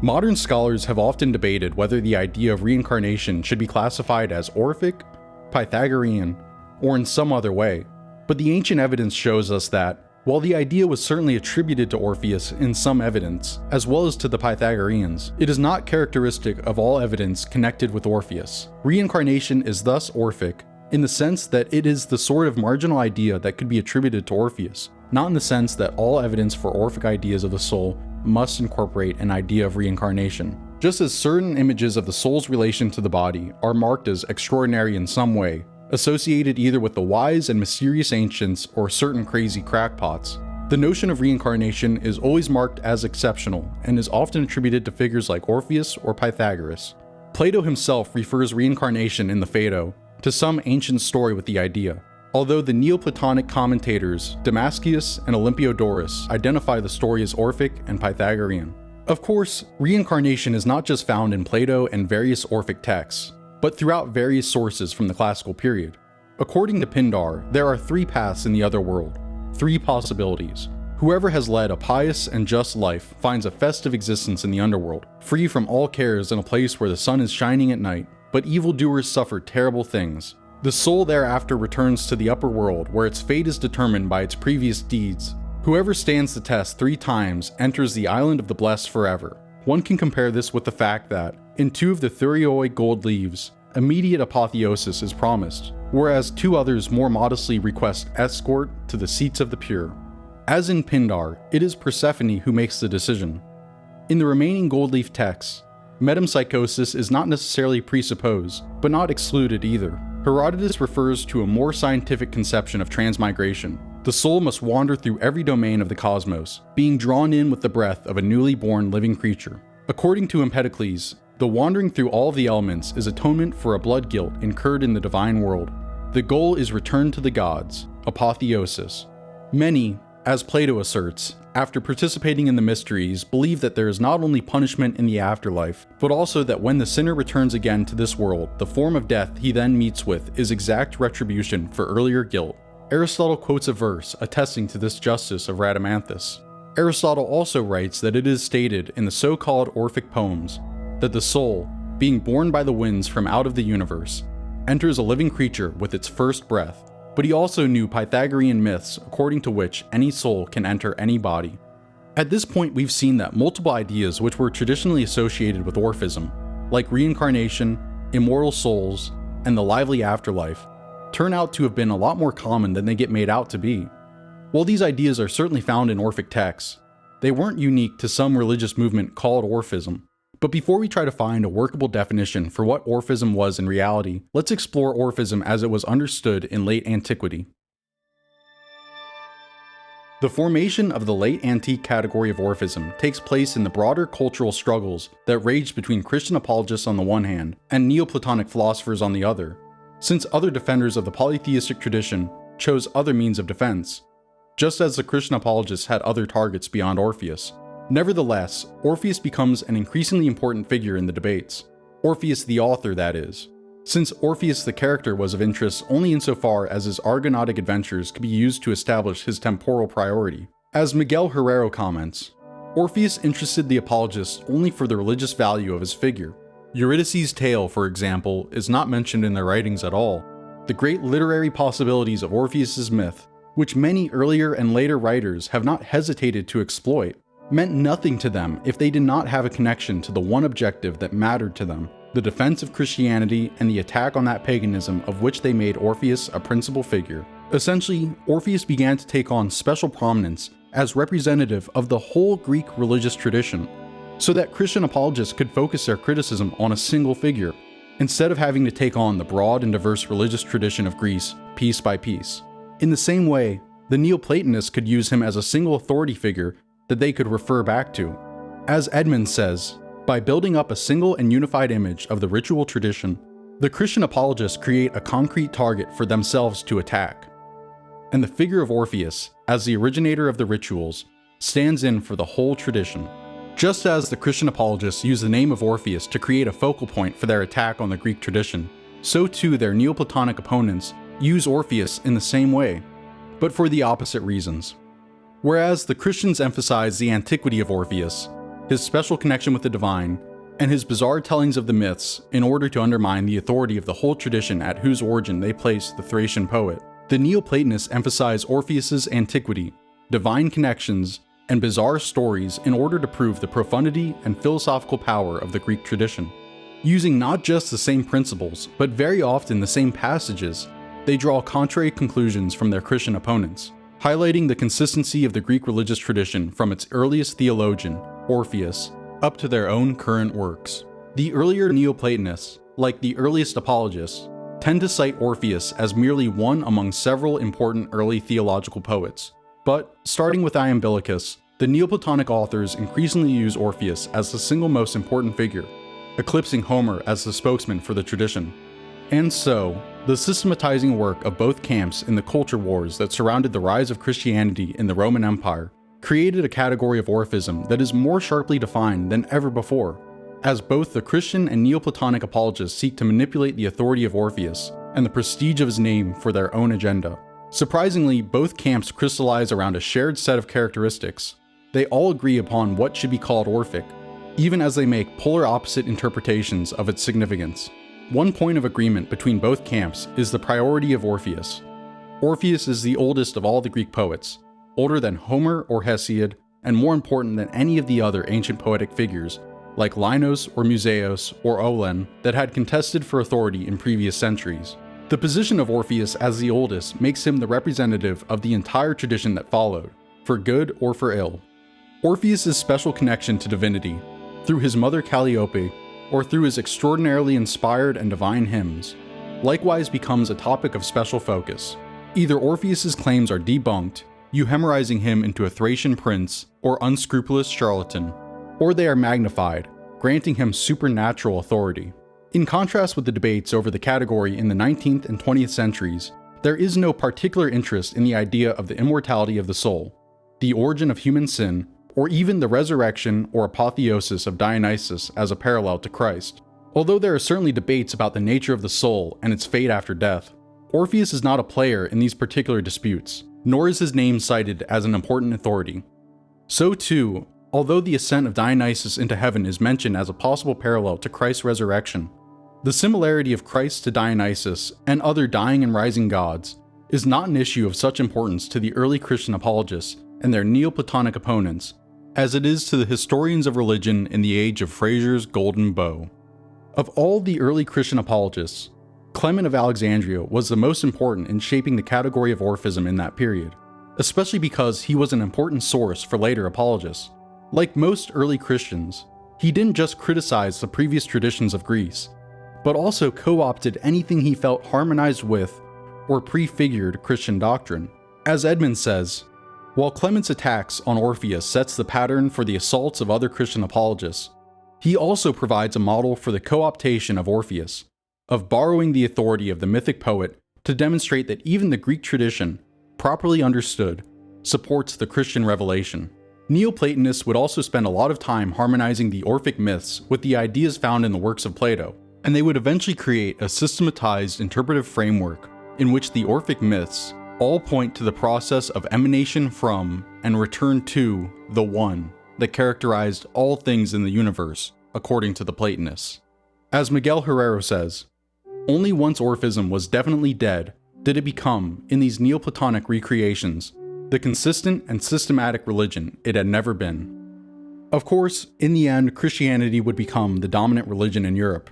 Modern scholars have often debated whether the idea of reincarnation should be classified as Orphic, Pythagorean, or in some other way, but the ancient evidence shows us that, while the idea was certainly attributed to Orpheus in some evidence, as well as to the Pythagoreans, it is not characteristic of all evidence connected with Orpheus. Reincarnation is thus Orphic, in the sense that it is the sort of marginal idea that could be attributed to Orpheus, not in the sense that all evidence for Orphic ideas of the soul must incorporate an idea of reincarnation. Just as certain images of the soul's relation to the body are marked as extraordinary in some way, associated either with the wise and mysterious ancients or certain crazy crackpots, the notion of reincarnation is always marked as exceptional and is often attributed to figures like Orpheus or Pythagoras. Plato himself refers reincarnation in the Phaedo to some ancient story with the idea, although the Neoplatonic commentators Damascius and Olympiodorus identify the story as Orphic and Pythagorean. Of course, reincarnation is not just found in Plato and various Orphic texts, but throughout various sources from the classical period. According to Pindar, there are 3 paths in the other world, 3 possibilities. Whoever has led a pious and just life finds a festive existence in the underworld, free from all cares in a place where the sun is shining at night, but evildoers suffer terrible things. The soul thereafter returns to the upper world, where its fate is determined by its previous deeds. Whoever stands the test 3 times enters the island of the blessed forever. One can compare this with the fact that, in 2 of the Thurioi gold leaves, immediate apotheosis is promised, whereas 2 others more modestly request escort to the seats of the pure. As in Pindar, it is Persephone who makes the decision. In the remaining gold leaf texts, metempsychosis is not necessarily presupposed, but not excluded either. Herodotus refers to a more scientific conception of transmigration. The soul must wander through every domain of the cosmos, being drawn in with the breath of a newly born living creature. According to Empedocles, the wandering through all of the elements is atonement for a blood guilt incurred in the divine world. The goal is return to the gods, apotheosis. Many, as Plato asserts, after participating in the mysteries, believe that there is not only punishment in the afterlife, but also that when the sinner returns again to this world, the form of death he then meets with is exact retribution for earlier guilt. Aristotle quotes a verse attesting to this justice of Rhadamanthus. Aristotle also writes that it is stated in the so-called Orphic poems that the soul, being born by the winds from out of the universe, enters a living creature with its first breath. but he also knew Pythagorean myths according to which any soul can enter any body. At this point, we've seen that multiple ideas which were traditionally associated with Orphism, like reincarnation, immortal souls, and the lively afterlife, turn out to have been a lot more common than they get made out to be. While these ideas are certainly found in Orphic texts, they weren't unique to some religious movement called Orphism. But before we try to find a workable definition for what Orphism was in reality, let's explore Orphism as it was understood in late antiquity. The formation of the late antique category of Orphism takes place in the broader cultural struggles that raged between Christian apologists on the one hand and Neoplatonic philosophers on the other, since other defenders of the polytheistic tradition chose other means of defense, just as the Christian apologists had other targets beyond Orpheus. Nevertheless, Orpheus becomes an increasingly important figure in the debates. Orpheus the author, that is, since Orpheus the character was of interest only insofar as his Argonautic adventures could be used to establish his temporal priority. As Miguel Herrero comments, Orpheus interested the apologists only for the religious value of his figure. Eurydice's tale, for example, is not mentioned in their writings at all. The great literary possibilities of Orpheus's myth, which many earlier and later writers have not hesitated to exploit, meant nothing to them if they did not have a connection to the one objective that mattered to them, the defense of Christianity and the attack on that paganism of which they made Orpheus a principal figure. Essentially, Orpheus began to take on special prominence as representative of the whole Greek religious tradition, so that Christian apologists could focus their criticism on a single figure, instead of having to take on the broad and diverse religious tradition of Greece piece by piece. In the same way, the Neoplatonists could use him as a single authority figure that they could refer back to. As Edmonds says, by building up a single and unified image of the ritual tradition, the Christian apologists create a concrete target for themselves to attack. And the figure of Orpheus, as the originator of the rituals, stands in for the whole tradition. Just as the Christian apologists use the name of Orpheus to create a focal point for their attack on the Greek tradition, so too their Neoplatonic opponents use Orpheus in the same way, but for the opposite reasons. Whereas the Christians emphasize the antiquity of Orpheus, his special connection with the divine, and his bizarre tellings of the myths in order to undermine the authority of the whole tradition at whose origin they place the Thracian poet, the Neoplatonists emphasize Orpheus's antiquity, divine connections, and bizarre stories in order to prove the profundity and philosophical power of the Greek tradition. Using not just the same principles, but very often the same passages, they draw contrary conclusions from their Christian opponents, highlighting the consistency of the Greek religious tradition from its earliest theologian, Orpheus, up to their own current works. The earlier Neoplatonists, like the earliest apologists, tend to cite Orpheus as merely one among several important early theological poets. But, starting with Iamblichus, the Neoplatonic authors increasingly use Orpheus as the single most important figure, eclipsing Homer as the spokesman for the tradition. And so, the systematizing work of both camps in the culture wars that surrounded the rise of Christianity in the Roman Empire created a category of Orphism that is more sharply defined than ever before, as both the Christian and Neoplatonic apologists seek to manipulate the authority of Orpheus and the prestige of his name for their own agenda. Surprisingly, both camps crystallize around a shared set of characteristics. They all agree upon what should be called Orphic, even as they make polar opposite interpretations of its significance. One point of agreement between both camps is the priority of Orpheus. Orpheus is the oldest of all the Greek poets, older than Homer or Hesiod, and more important than any of the other ancient poetic figures, like Linos or Musaeus or Olen, that had contested for authority in previous centuries. The position of Orpheus as the oldest makes him the representative of the entire tradition that followed, for good or for ill. Orpheus's special connection to divinity, through his mother Calliope, or through his extraordinarily inspired and divine hymns, likewise becomes a topic of special focus. Either Orpheus's claims are debunked, euhemerizing him into a Thracian prince or unscrupulous charlatan, or they are magnified, granting him supernatural authority. In contrast with the debates over the category in the 19th and 20th centuries, there is no particular interest in the idea of the immortality of the soul, the origin of human sin, or even the resurrection or apotheosis of Dionysus as a parallel to Christ. Although there are certainly debates about the nature of the soul and its fate after death, Orpheus is not a player in these particular disputes, nor is his name cited as an important authority. So too, although the ascent of Dionysus into heaven is mentioned as a possible parallel to Christ's resurrection, the similarity of Christ to Dionysus and other dying and rising gods is not an issue of such importance to the early Christian apologists and their Neoplatonic opponents as it is to the historians of religion in the age of Fraser's golden bow. Of all the early Christian apologists, Clement of Alexandria was the most important in shaping the category of Orphism in that period, especially because he was an important source for later apologists. Like most early Christians, he didn't just criticize the previous traditions of Greece, but also co-opted anything he felt harmonized with or prefigured Christian doctrine. As Edmonds says, while Clement's attacks on Orpheus sets the pattern for the assaults of other Christian apologists, he also provides a model for the co-optation of Orpheus, of borrowing the authority of the mythic poet to demonstrate that even the Greek tradition, properly understood, supports the Christian revelation. Neoplatonists would also spend a lot of time harmonizing the Orphic myths with the ideas found in the works of Plato, and they would eventually create a systematized interpretive framework in which the Orphic myths all point to the process of emanation from and return to the One that characterized all things in the universe, according to the Platonists. As Miguel Herrero says, only once Orphism was definitely dead did it become, in these Neoplatonic recreations, the consistent and systematic religion it had never been. Of course, in the end, Christianity would become the dominant religion in Europe.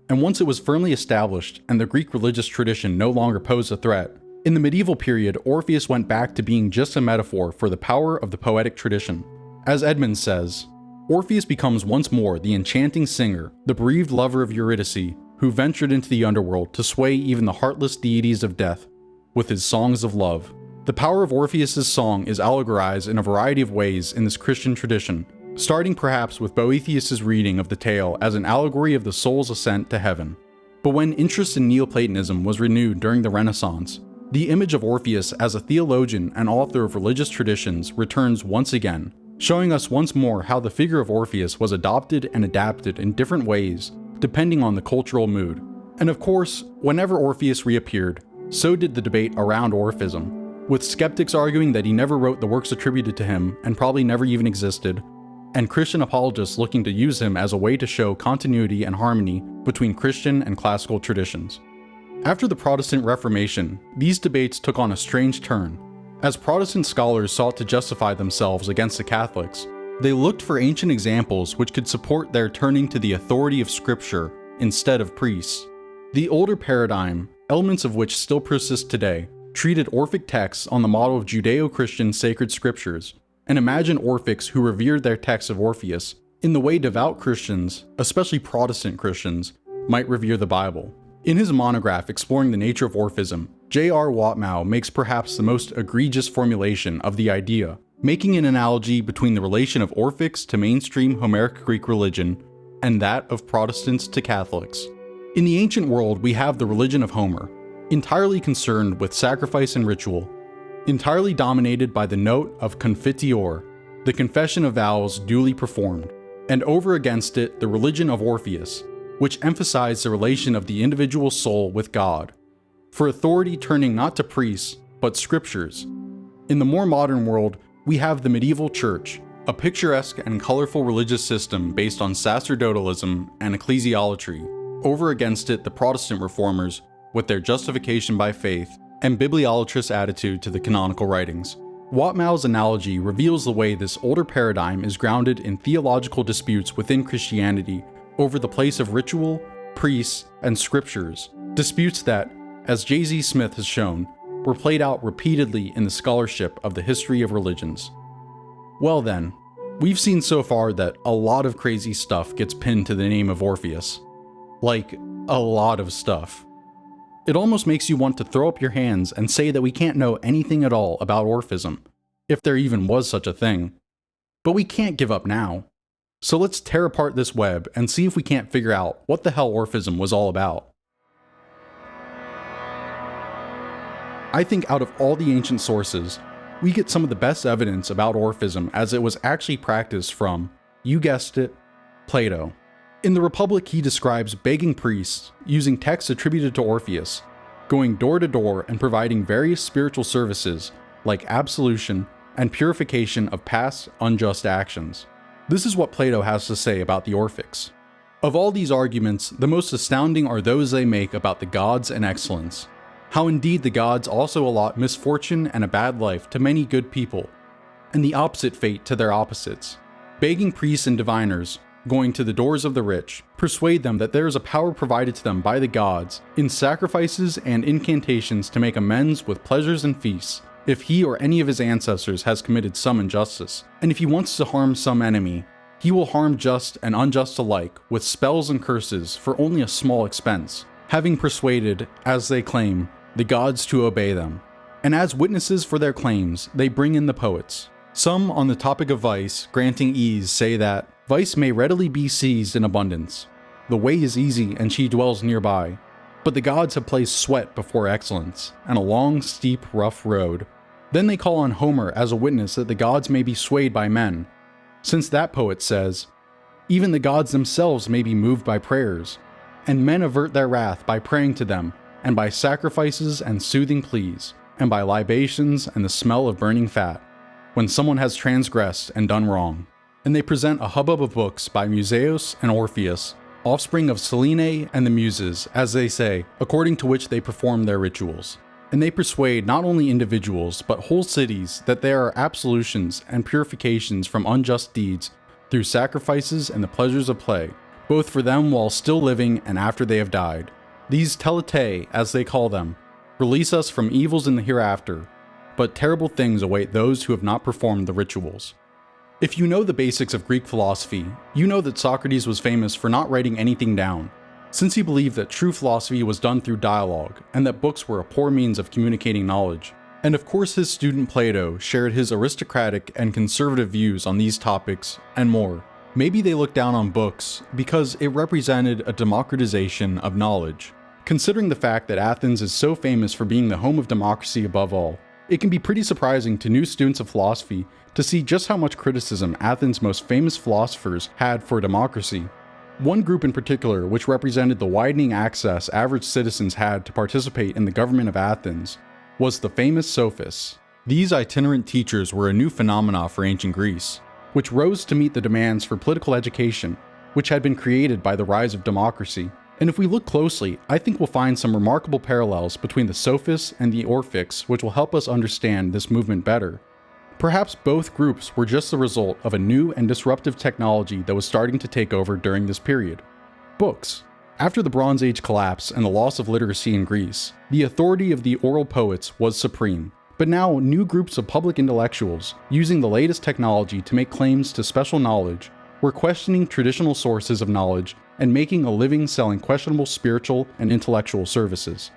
And once it was firmly established and the Greek religious tradition no longer posed a threat, in the medieval period, Orpheus went back to being just a metaphor for the power of the poetic tradition. As Edmonds says, Orpheus becomes once more the enchanting singer, the bereaved lover of Eurydice, who ventured into the underworld to sway even the heartless deities of death with his songs of love. The power of Orpheus's song is allegorized in a variety of ways in this Christian tradition, starting perhaps with Boethius's reading of the tale as an allegory of the soul's ascent to heaven. But when interest in Neoplatonism was renewed during the Renaissance, the image of Orpheus as a theologian and author of religious traditions returns once again, showing us once more how the figure of Orpheus was adopted and adapted in different ways, depending on the cultural mood. And of course, whenever Orpheus reappeared, so did the debate around Orphism, with skeptics arguing that he never wrote the works attributed to him and probably never even existed, and Christian apologists looking to use him as a way to show continuity and harmony between Christian and classical traditions. After the Protestant Reformation, these debates took on a strange turn. As Protestant scholars sought to justify themselves against the Catholics, they looked for ancient examples which could support their turning to the authority of Scripture instead of priests. The older paradigm, elements of which still persist today, treated Orphic texts on the model of Judeo-Christian sacred scriptures, and imagined Orphics who revered their text of Orpheus in the way devout Christians, especially Protestant Christians, might revere the Bible. In his monograph exploring the nature of Orphism, J.R. Watmow makes perhaps the most egregious formulation of the idea, making an analogy between the relation of Orphics to mainstream Homeric Greek religion and that of Protestants to Catholics. In the ancient world, we have the religion of Homer, entirely concerned with sacrifice and ritual, entirely dominated by the note of confiteor, the confession of vows duly performed, and over against it the religion of Orpheus, which emphasized the relation of the individual soul with God, for authority turning not to priests, but scriptures. In the more modern world, we have the medieval church, a picturesque and colorful religious system based on sacerdotalism and ecclesiolatry, over against it the Protestant reformers with their justification by faith and bibliolatrous attitude to the canonical writings. Watmow's analogy reveals the way this older paradigm is grounded in theological disputes within Christianity over the place of ritual, priests, and scriptures, disputes that, as J.Z. Smith has shown, were played out repeatedly in the scholarship of the history of religions. Well then, we've seen so far that a lot of crazy stuff gets pinned to the name of Orpheus. Like, a lot of stuff. It almost makes you want to throw up your hands and say that we can't know anything at all about Orphism, if there even was such a thing. But we can't give up now. So let's tear apart this web and see if we can't figure out what the hell Orphism was all about. I think out of all the ancient sources, we get some of the best evidence about Orphism as it was actually practiced from, you guessed it, Plato. In the Republic, he describes begging priests, using texts attributed to Orpheus, going door to door and providing various spiritual services like absolution and purification of past unjust actions. This is what Plato has to say about the Orphics. Of all these arguments, the most astounding are those they make about the gods and excellence. how indeed the gods also allot misfortune and a bad life to many good people, and the opposite fate to their opposites. Begging priests and diviners, going to the doors of the rich, persuade them that there is a power provided to them by the gods in sacrifices and incantations to make amends with pleasures and feasts, if he or any of his ancestors has committed some injustice, and if he wants to harm some enemy, he will harm just and unjust alike with spells and curses for only a small expense, having persuaded, as they claim, the gods to obey them. And as witnesses for their claims, they bring in the poets. Some on the topic of vice, granting ease, say that vice may readily be seized in abundance. The way is easy and she dwells nearby. But the gods have placed sweat before excellence, and a long, steep, rough road. Then they call on Homer as a witness that the gods may be swayed by men, since that poet says, even the gods themselves may be moved by prayers, and men avert their wrath by praying to them, and by sacrifices and soothing pleas, and by libations and the smell of burning fat, when someone has transgressed and done wrong. And they present a hubbub of books by Musaeus and Orpheus, offspring of Selene and the Muses, as they say, according to which they perform their rituals. And they persuade not only individuals, but whole cities that there are absolutions and purifications from unjust deeds through sacrifices and the pleasures of play, both for them while still living and after they have died. These teletae, as they call them, release us from evils in the hereafter, but terrible things await those who have not performed the rituals. If you know the basics of Greek philosophy, you know that Socrates was famous for not writing anything down, since he believed that true philosophy was done through dialogue, and that books were a poor means of communicating knowledge. And of course his student Plato shared his aristocratic and conservative views on these topics, and more. Maybe they looked down on books because it represented a democratization of knowledge. Considering the fact that Athens is so famous for being the home of democracy above all, it can be pretty surprising to new students of philosophy to see just how much criticism Athens' most famous philosophers had for democracy. One group in particular, which represented the widening access average citizens had to participate in the government of Athens, was the famous sophists. These itinerant teachers were a new phenomena for ancient Greece, which rose to meet the demands for political education, which had been created by the rise of democracy. And if we look closely, I think we'll find some remarkable parallels between the sophists and the Orphics, which will help us understand this movement better. Perhaps both groups were just the result of a new and disruptive technology that was starting to take over during this period. Books. After the Bronze Age collapse and the loss of literacy in Greece, the authority of the oral poets was supreme. But now, new groups of public intellectuals, using the latest technology to make claims to special knowledge, were questioning traditional sources of knowledge and making a living selling questionable spiritual and intellectual services.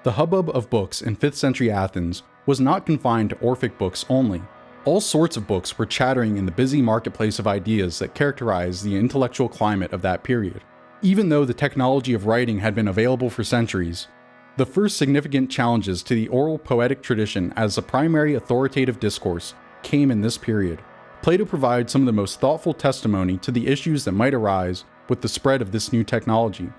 The hubbub of books in 5th century Athens was not confined to Orphic books only. All sorts of books were chattering in the busy marketplace of ideas that characterized the intellectual climate of that period. Even though the technology of writing had been available for centuries, the first significant challenges to the oral poetic tradition as a primary authoritative discourse came in this period. Plato provides some of the most thoughtful testimony to the issues that might arise with the spread of this new technology,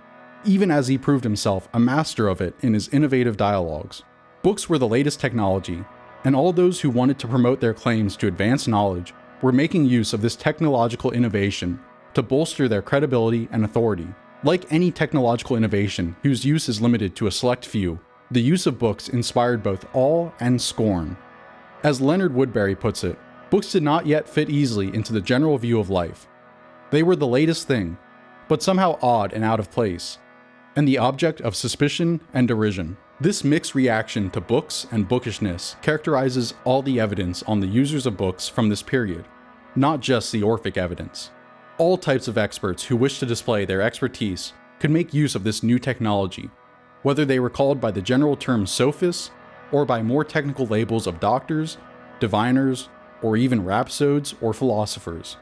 even as he proved himself a master of it in his innovative dialogues. Books were the latest technology, and all those who wanted to promote their claims to advance knowledge were making use of this technological innovation to bolster their credibility and authority. Like any technological innovation whose use is limited to a select few, the use of books inspired both awe and scorn. As Leonard Woodbury puts it, books did not yet fit easily into the general view of life. They were the latest thing, but somehow odd and out of place, and the object of suspicion and derision. This mixed reaction to books and bookishness characterizes all the evidence on the users of books from this period, not just the Orphic evidence. All types of experts who wish to display their expertise could make use of this new technology, whether they were called by the general term sophists or by more technical labels of doctors, diviners, or even rhapsodes or philosophers.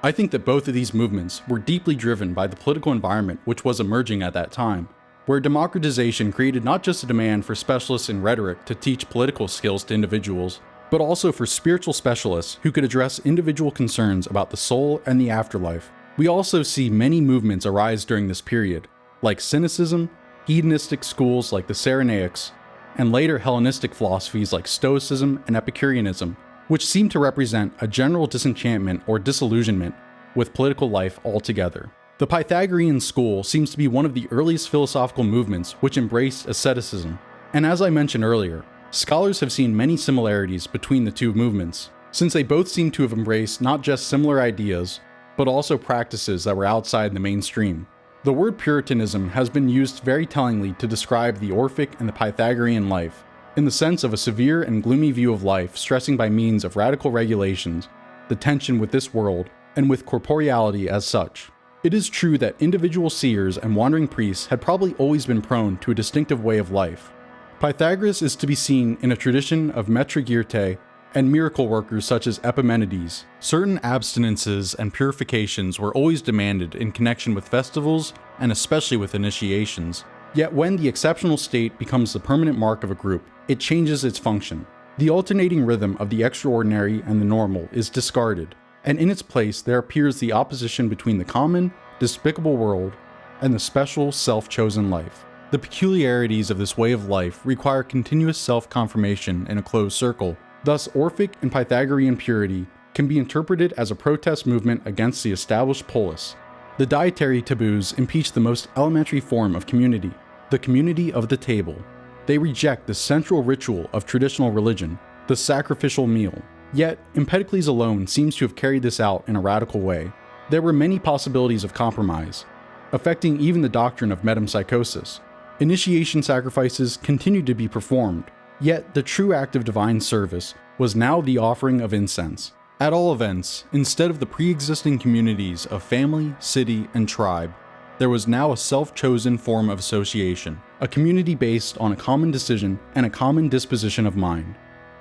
I think that both of these movements were deeply driven by the political environment which was emerging at that time, where democratization created not just a demand for specialists in rhetoric to teach political skills to individuals, but also for spiritual specialists who could address individual concerns about the soul and the afterlife. We also see many movements arise during this period, like Cynicism, hedonistic schools like the Cyrenaics, and later Hellenistic philosophies like Stoicism and Epicureanism, which seem to represent a general disenchantment or disillusionment with political life altogether. The Pythagorean school seems to be one of the earliest philosophical movements which embraced asceticism. And as I mentioned earlier, scholars have seen many similarities between the two movements, since they both seem to have embraced not just similar ideas, but also practices that were outside the mainstream. The word Puritanism has been used very tellingly to describe the Orphic and the Pythagorean life, in the sense of a severe and gloomy view of life stressing by means of radical regulations, the tension with this world, and with corporeality as such. It is true that individual seers and wandering priests had probably always been prone to a distinctive way of life. Pythagoras is to be seen in a tradition of metrogyrte and miracle workers such as Epimenides. Certain abstinences and purifications were always demanded in connection with festivals and especially with initiations. Yet when the exceptional state becomes the permanent mark of a group, it changes its function. The alternating rhythm of the extraordinary and the normal is discarded, and in its place there appears the opposition between the common, despicable world and the special, self-chosen life. The peculiarities of this way of life require continuous self-confirmation in a closed circle. Thus, Orphic and Pythagorean purity can be interpreted as a protest movement against the established polis. The dietary taboos impeach the most elementary form of community, the community of the table. They reject the central ritual of traditional religion, the sacrificial meal. Yet, Empedocles alone seems to have carried this out in a radical way. There were many possibilities of compromise, affecting even the doctrine of metempsychosis. Initiation sacrifices continued to be performed, yet the true act of divine service was now the offering of incense. At all events, instead of the pre-existing communities of family, city, and tribe, there was now a self-chosen form of association, a community based on a common decision and a common disposition of mind.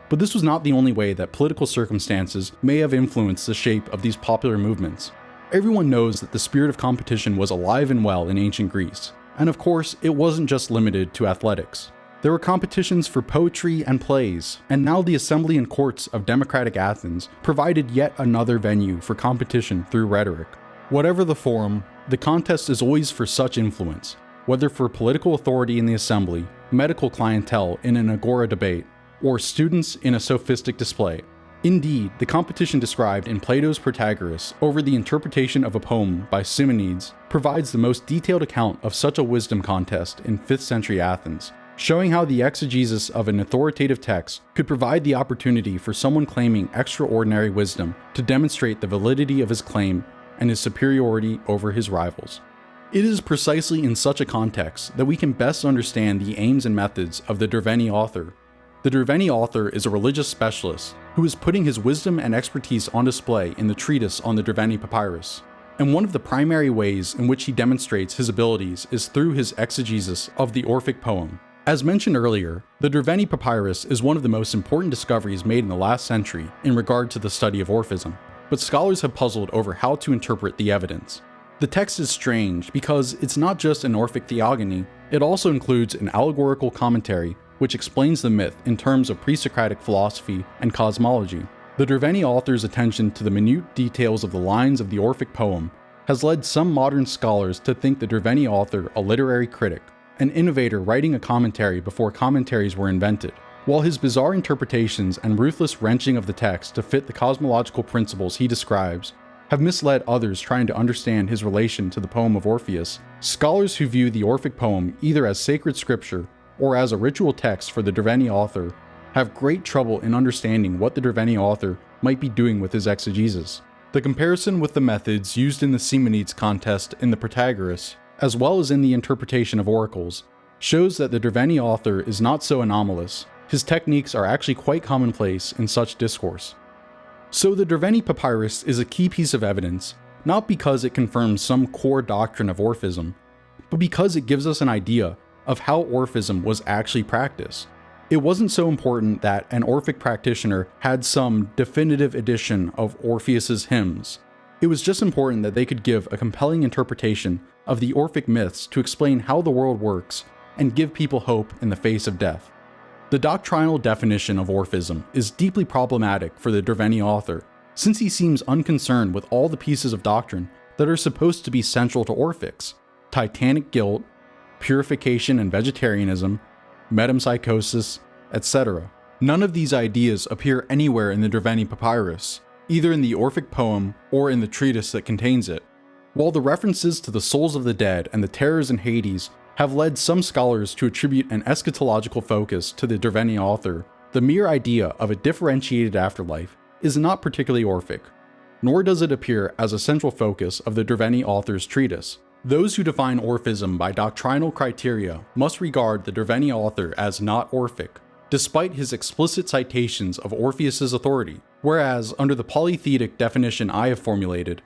But this was not the only way that political circumstances may have influenced the shape of these popular movements. Everyone knows that the spirit of competition was alive and well in ancient Greece, and of course, it wasn't just limited to athletics. There were competitions for poetry and plays, and now the assembly and courts of democratic Athens provided yet another venue for competition through rhetoric. Whatever the forum, the contest is always for such influence, whether for political authority in the assembly, medical clientele in an agora debate, or students in a sophistic display. Indeed, the competition described in Plato's Protagoras over the interpretation of a poem by Simonides provides the most detailed account of such a wisdom contest in 5th century Athens, showing how the exegesis of an authoritative text could provide the opportunity for someone claiming extraordinary wisdom to demonstrate the validity of his claim and his superiority over his rivals. It is precisely in such a context that we can best understand the aims and methods of the Derveni author. The Derveni author is a religious specialist who is putting his wisdom and expertise on display in the treatise on the Derveni papyrus. And one of the primary ways in which he demonstrates his abilities is through his exegesis of the Orphic poem. As mentioned earlier, the Derveni papyrus is one of the most important discoveries made in the last century in regard to the study of Orphism, but scholars have puzzled over how to interpret the evidence. The text is strange because it's not just an Orphic theogony, it also includes an allegorical commentary which explains the myth in terms of pre-Socratic philosophy and cosmology. The Derveni author's attention to the minute details of the lines of the Orphic poem has led some modern scholars to think the Derveni author a literary critic, an innovator writing a commentary before commentaries were invented, while his bizarre interpretations and ruthless wrenching of the text to fit the cosmological principles he describes have misled others trying to understand his relation to the poem of Orpheus. Scholars who view the Orphic poem either as sacred scripture or as a ritual text for the Derveni author have great trouble in understanding what the Derveni author might be doing with his exegesis. The comparison with the methods used in the Simonides contest in the Protagoras, as well as in the interpretation of oracles, shows that the Derveni author is not so anomalous. His techniques are actually quite commonplace in such discourse. So the Derveni papyrus is a key piece of evidence, not because it confirms some core doctrine of Orphism, but because it gives us an idea of how Orphism was actually practiced. It wasn't so important that an Orphic practitioner had some definitive edition of Orpheus's hymns. It was just important that they could give a compelling interpretation of the Orphic myths to explain how the world works and give people hope in the face of death. The doctrinal definition of Orphism is deeply problematic for the Derveni author, since he seems unconcerned with all the pieces of doctrine that are supposed to be central to Orphics: titanic guilt, purification and vegetarianism, metempsychosis, etc. None of these ideas appear anywhere in the Derveni papyrus, either in the Orphic poem or in the treatise that contains it. While the references to the souls of the dead and the terrors in Hades have led some scholars to attribute an eschatological focus to the Derveni author. The mere idea of a differentiated afterlife is not particularly Orphic, nor does it appear as a central focus of the Derveni author's treatise. Those who define Orphism by doctrinal criteria must regard the Derveni author as not Orphic, despite his explicit citations of Orpheus's authority, whereas under the polytheistic definition I have formulated,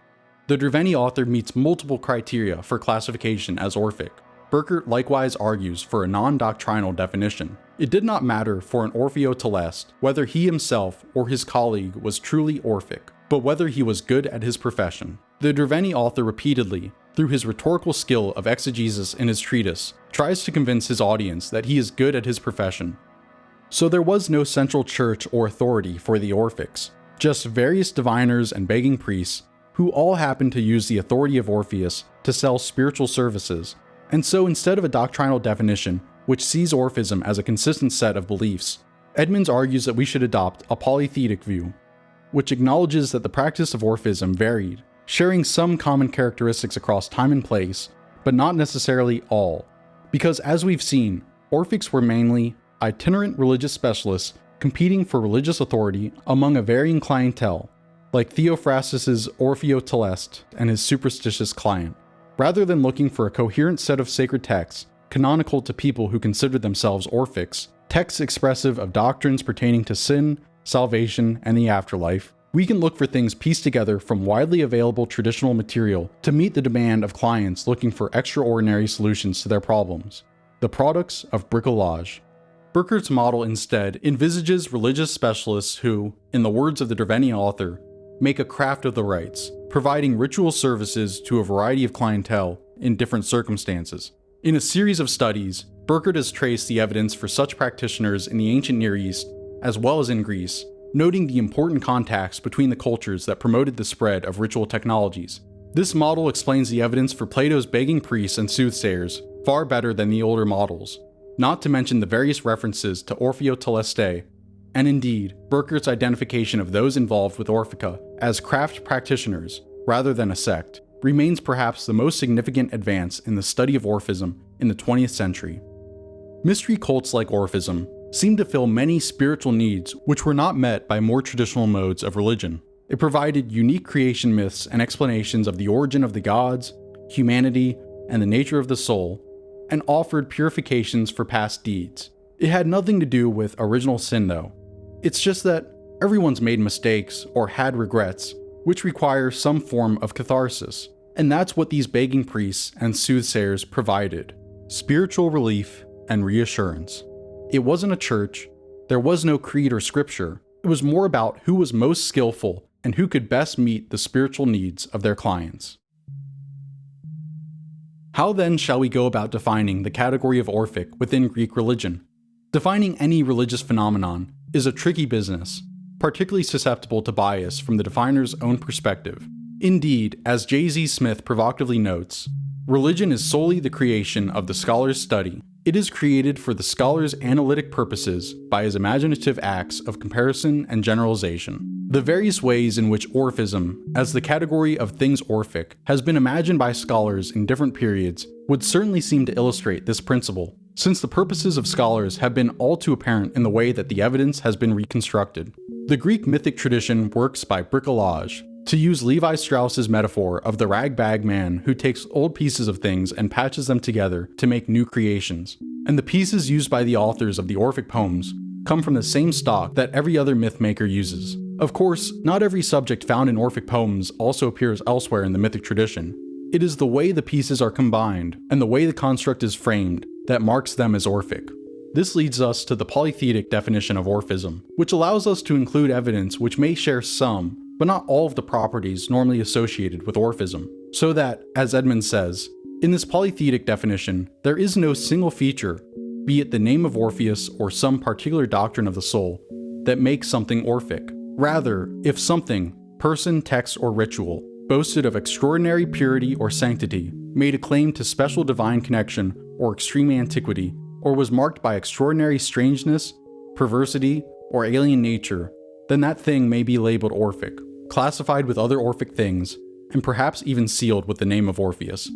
the Derveni author meets multiple criteria for classification as Orphic. Burkert likewise argues for a non-doctrinal definition. It did not matter for an Orphiotelest whether he himself or his colleague was truly Orphic, but whether he was good at his profession. The Derveni author repeatedly, through his rhetorical skill of exegesis in his treatise, tries to convince his audience that he is good at his profession. So there was no central church or authority for the Orphics, just various diviners and begging priests who all happened to use the authority of Orpheus to sell spiritual services. And so instead of a doctrinal definition, which sees Orphism as a consistent set of beliefs, Edmonds argues that we should adopt a polytheistic view, which acknowledges that the practice of Orphism varied, sharing some common characteristics across time and place, but not necessarily all. Because as we've seen, Orphics were mainly itinerant religious specialists competing for religious authority among a varying clientele, like Theophrastus's Orphiotelest and his superstitious client. Rather than looking for a coherent set of sacred texts, canonical to people who considered themselves Orphics, texts expressive of doctrines pertaining to sin, salvation, and the afterlife, we can look for things pieced together from widely available traditional material to meet the demand of clients looking for extraordinary solutions to their problems. The products of bricolage. Burkert's model instead envisages religious specialists who, in the words of the Derveni author, make a craft of the rites, providing ritual services to a variety of clientele in different circumstances. In a series of studies, Burkert has traced the evidence for such practitioners in the ancient Near East, as well as in Greece, noting the important contacts between the cultures that promoted the spread of ritual technologies. This model explains the evidence for Plato's begging priests and soothsayers far better than the older models, not to mention the various references to Orphiotelestae, and indeed, Burkert's identification of those involved with Orphica as craft practitioners, rather than a sect, remains perhaps the most significant advance in the study of Orphism in the 20th century. Mystery cults like Orphism seem to fill many spiritual needs which were not met by more traditional modes of religion. It provided unique creation myths and explanations of the origin of the gods, humanity, and the nature of the soul, and offered purifications for past deeds. It had nothing to do with original sin though. It's just that everyone's made mistakes or had regrets, which require some form of catharsis. And that's what these begging priests and soothsayers provided: spiritual relief and reassurance. It wasn't a church, there was no creed or scripture, it was more about who was most skillful and who could best meet the spiritual needs of their clients. How then shall we go about defining the category of Orphic within Greek religion? Defining any religious phenomenon is a tricky business, particularly susceptible to bias from the definer's own perspective. Indeed, as J.Z. Smith provocatively notes, religion is solely the creation of the scholar's study. It is created for the scholar's analytic purposes by his imaginative acts of comparison and generalization. The various ways in which Orphism, as the category of things Orphic, has been imagined by scholars in different periods would certainly seem to illustrate this principle, since the purposes of scholars have been all too apparent in the way that the evidence has been reconstructed. The Greek mythic tradition works by bricolage, to use Levi Strauss's metaphor of the rag-bag man who takes old pieces of things and patches them together to make new creations. And the pieces used by the authors of the Orphic poems come from the same stock that every other myth maker uses. Of course, not every subject found in Orphic poems also appears elsewhere in the mythic tradition. It is the way the pieces are combined, and the way the construct is framed, that marks them as Orphic. This leads us to the polytheistic definition of Orphism, which allows us to include evidence which may share some, but not all of the properties normally associated with Orphism, so that, as Edmonds says, in this polytheistic definition, there is no single feature, be it the name of Orpheus or some particular doctrine of the soul, that makes something Orphic. Rather, if something, person, text, or ritual, boasted of extraordinary purity or sanctity, made a claim to special divine connection or extreme antiquity, or was marked by extraordinary strangeness, perversity, or alien nature, then that thing may be labeled Orphic, classified with other Orphic things, and perhaps even sealed with the name of Orpheus.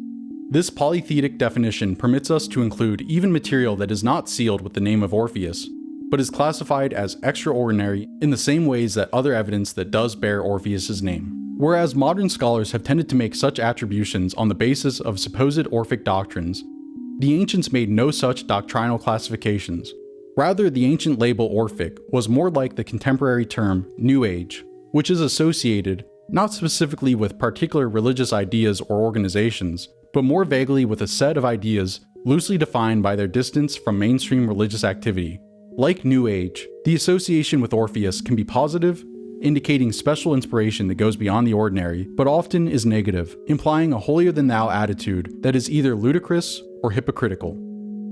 This polytheistic definition permits us to include even material that is not sealed with the name of Orpheus, but is classified as extraordinary in the same ways that other evidence that does bear Orpheus's name. Whereas modern scholars have tended to make such attributions on the basis of supposed Orphic doctrines, the ancients made no such doctrinal classifications. Rather, the ancient label Orphic was more like the contemporary term New Age, which is associated not specifically with particular religious ideas or organizations, but more vaguely with a set of ideas loosely defined by their distance from mainstream religious activity. Like New Age, the association with Orpheus can be positive, indicating special inspiration that goes beyond the ordinary, but often is negative, implying a holier-than-thou attitude that is either ludicrous or hypocritical.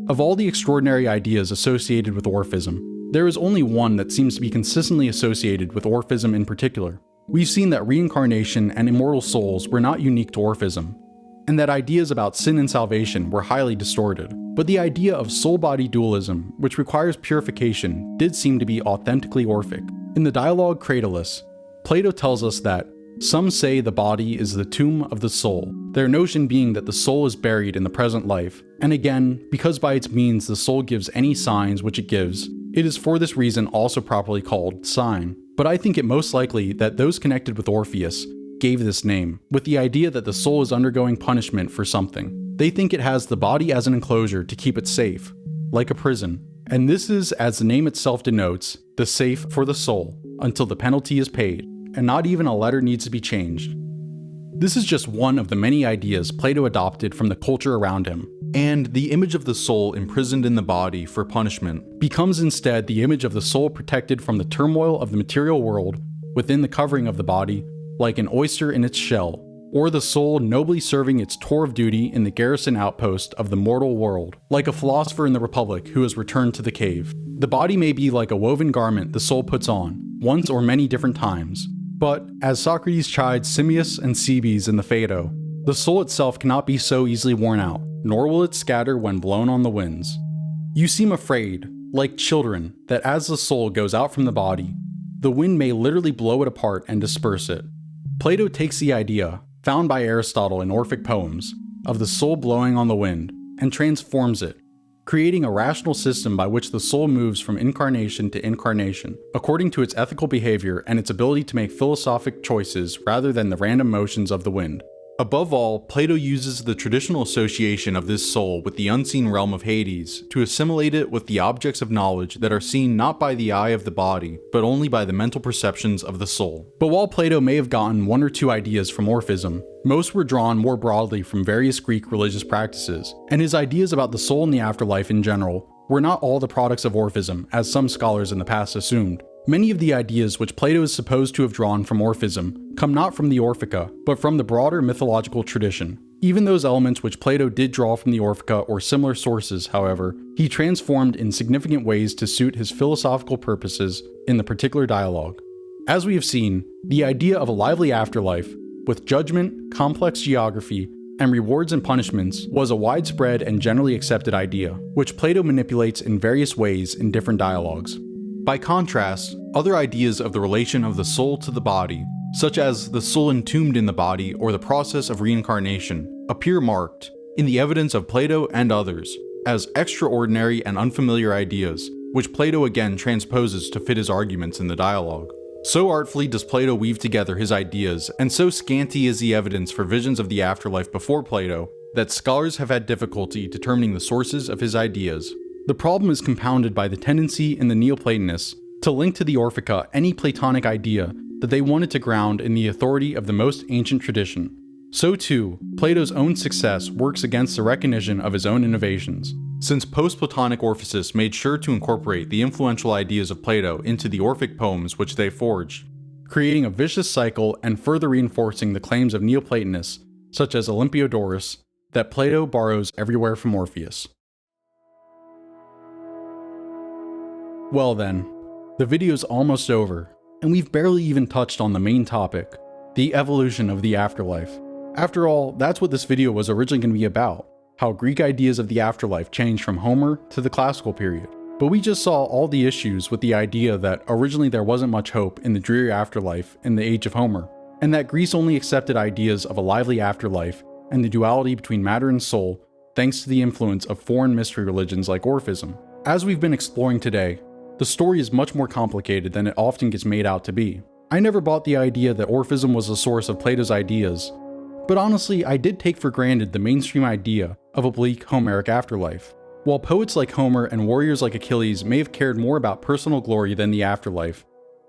Of all the extraordinary ideas associated with Orphism, there is only one that seems to be consistently associated with Orphism in particular. We've seen that reincarnation and immortal souls were not unique to Orphism, and that ideas about sin and salvation were highly distorted. But the idea of soul-body dualism, which requires purification, did seem to be authentically Orphic. In the dialogue Cratylus, Plato tells us that some say the body is the tomb of the soul, their notion being that the soul is buried in the present life, and again, because by its means the soul gives any signs which it gives, it is for this reason also properly called sign. But I think it most likely that those connected with Orpheus gave this name, with the idea that the soul is undergoing punishment for something. They think it has the body as an enclosure to keep it safe, like a prison, and this is, as the name itself denotes, the safe for the soul, until the penalty is paid, and not even a letter needs to be changed. This is just one of the many ideas Plato adopted from the culture around him, and the image of the soul imprisoned in the body for punishment becomes instead the image of the soul protected from the turmoil of the material world within the covering of the body, like an oyster in its shell, or the soul nobly serving its tour of duty in the garrison outpost of the mortal world, like a philosopher in the Republic who has returned to the cave. The body may be like a woven garment the soul puts on, once or many different times, but, as Socrates chides Simmias and Cebes in the Phaedo, the soul itself cannot be so easily worn out, nor will it scatter when blown on the winds. You seem afraid, like children, that as the soul goes out from the body, the wind may literally blow it apart and disperse it. Plato takes the idea, found by Aristotle in Orphic poems, of the soul blowing on the wind, and transforms it, creating a rational system by which the soul moves from incarnation to incarnation, according to its ethical behavior and its ability to make philosophic choices rather than the random motions of the wind. Above all, Plato uses the traditional association of this soul with the unseen realm of Hades to assimilate it with the objects of knowledge that are seen not by the eye of the body, but only by the mental perceptions of the soul. But while Plato may have gotten one or two ideas from Orphism, most were drawn more broadly from various Greek religious practices, and his ideas about the soul and the afterlife in general were not all the products of Orphism, as some scholars in the past assumed. Many of the ideas which Plato is supposed to have drawn from Orphism come not from the Orphica, but from the broader mythological tradition. Even those elements which Plato did draw from the Orphica or similar sources, however, he transformed in significant ways to suit his philosophical purposes in the particular dialogue. As we have seen, the idea of a lively afterlife, with judgment, complex geography, and rewards and punishments was a widespread and generally accepted idea, which Plato manipulates in various ways in different dialogues. By contrast, other ideas of the relation of the soul to the body, such as the soul entombed in the body or the process of reincarnation, appear marked, in the evidence of Plato and others, as extraordinary and unfamiliar ideas, which Plato again transposes to fit his arguments in the dialogue. So artfully does Plato weave together his ideas, and so scanty is the evidence for visions of the afterlife before Plato, that scholars have had difficulty determining the sources of his ideas. The problem is compounded by the tendency in the Neoplatonists to link to the Orphica any Platonic idea that they wanted to ground in the authority of the most ancient tradition. So too, Plato's own success works against the recognition of his own innovations, since post-Platonic Orphists made sure to incorporate the influential ideas of Plato into the Orphic poems which they forged, creating a vicious cycle and further reinforcing the claims of Neoplatonists, such as Olympiodorus, that Plato borrows everywhere from Orpheus. Well then, the video's almost over, and we've barely even touched on the main topic, the evolution of the afterlife. After all, that's what this video was originally going to be about, how Greek ideas of the afterlife changed from Homer to the classical period. But we just saw all the issues with the idea that originally there wasn't much hope in the dreary afterlife in the age of Homer, and that Greece only accepted ideas of a lively afterlife and the duality between matter and soul thanks to the influence of foreign mystery religions like Orphism. As we've been exploring today, the story is much more complicated than it often gets made out to be. I never bought the idea that Orphism was the source of Plato's ideas, but honestly, I did take for granted the mainstream idea of a bleak Homeric afterlife. While poets like Homer and warriors like Achilles may have cared more about personal glory than the afterlife,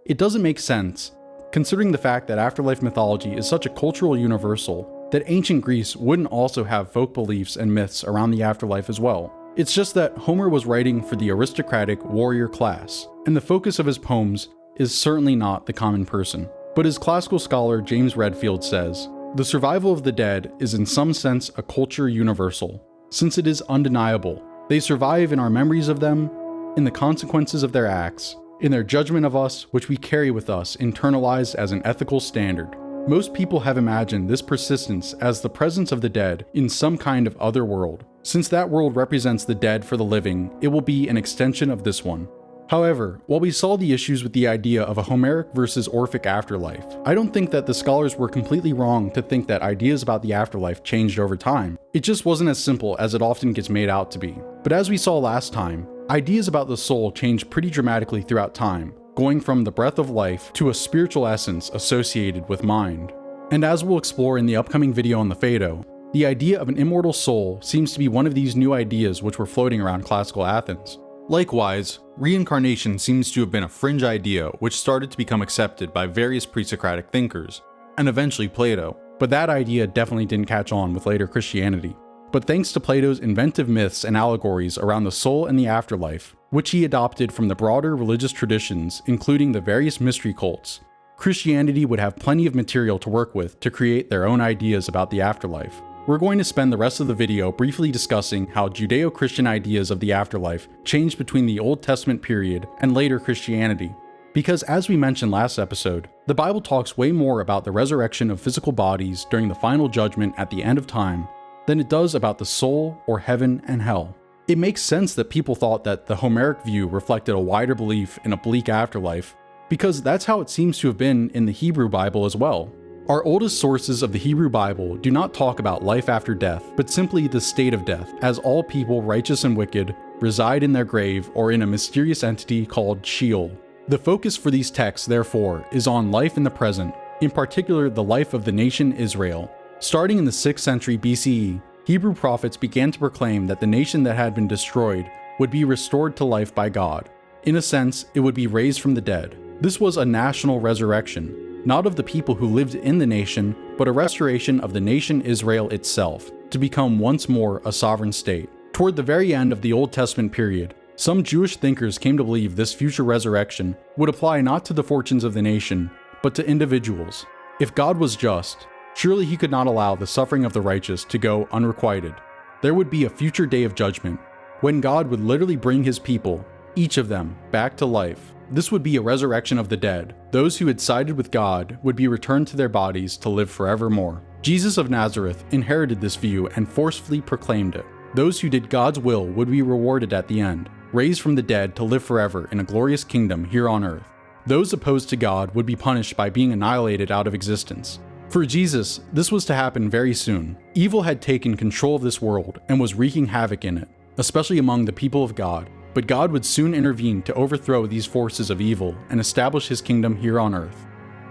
it doesn't make sense, considering the fact that afterlife mythology is such a cultural universal, that ancient Greece wouldn't also have folk beliefs and myths around the afterlife as well. It's just that Homer was writing for the aristocratic warrior class, and the focus of his poems is certainly not the common person. But as classical scholar James Redfield says, the survival of the dead is in some sense a culture universal, since it is undeniable. They survive in our memories of them, in the consequences of their acts, in their judgment of us, which we carry with us internalized as an ethical standard. Most people have imagined this persistence as the presence of the dead in some kind of other world. Since that world represents the dead for the living, it will be an extension of this one. However, while we saw the issues with the idea of a Homeric versus Orphic afterlife, I don't think that the scholars were completely wrong to think that ideas about the afterlife changed over time. It just wasn't as simple as it often gets made out to be. But as we saw last time, ideas about the soul changed pretty dramatically throughout time, going from the breath of life to a spiritual essence associated with mind. And as we'll explore in the upcoming video on the Phaedo, the idea of an immortal soul seems to be one of these new ideas which were floating around classical Athens. Likewise, reincarnation seems to have been a fringe idea which started to become accepted by various pre-Socratic thinkers, and eventually Plato, but that idea definitely didn't catch on with later Christianity. But thanks to Plato's inventive myths and allegories around the soul and the afterlife, which he adopted from the broader religious traditions, including the various mystery cults, Christianity would have plenty of material to work with to create their own ideas about the afterlife. We're going to spend the rest of the video briefly discussing how Judeo-Christian ideas of the afterlife changed between the Old Testament period and later Christianity. Because as we mentioned last episode, the Bible talks way more about the resurrection of physical bodies during the final judgment at the end of time than it does about the soul or heaven and hell. It makes sense that people thought that the Homeric view reflected a wider belief in a bleak afterlife, because that's how it seems to have been in the Hebrew Bible as well. Our oldest sources of the Hebrew Bible do not talk about life after death, but simply the state of death, as all people, righteous and wicked, reside in their grave or in a mysterious entity called Sheol. The focus for these texts, therefore, is on life in the present, in particular the life of the nation Israel. Starting in the 6th century BCE, Hebrew prophets began to proclaim that the nation that had been destroyed would be restored to life by God. In a sense, it would be raised from the dead. This was a national resurrection, not of the people who lived in the nation, but a restoration of the nation Israel itself, to become once more a sovereign state. Toward the very end of the Old Testament period, some Jewish thinkers came to believe this future resurrection would apply not to the fortunes of the nation, but to individuals. If God was just, surely he could not allow the suffering of the righteous to go unrequited. There would be a future day of judgment, when God would literally bring his people, each of them, back to life. This would be a resurrection of the dead. Those who had sided with God would be returned to their bodies to live forevermore. Jesus of Nazareth inherited this view and forcefully proclaimed it. Those who did God's will would be rewarded at the end, raised from the dead to live forever in a glorious kingdom here on earth. Those opposed to God would be punished by being annihilated out of existence. For Jesus, this was to happen very soon. Evil had taken control of this world and was wreaking havoc in it, especially among the people of God. But God would soon intervene to overthrow these forces of evil and establish his kingdom here on earth.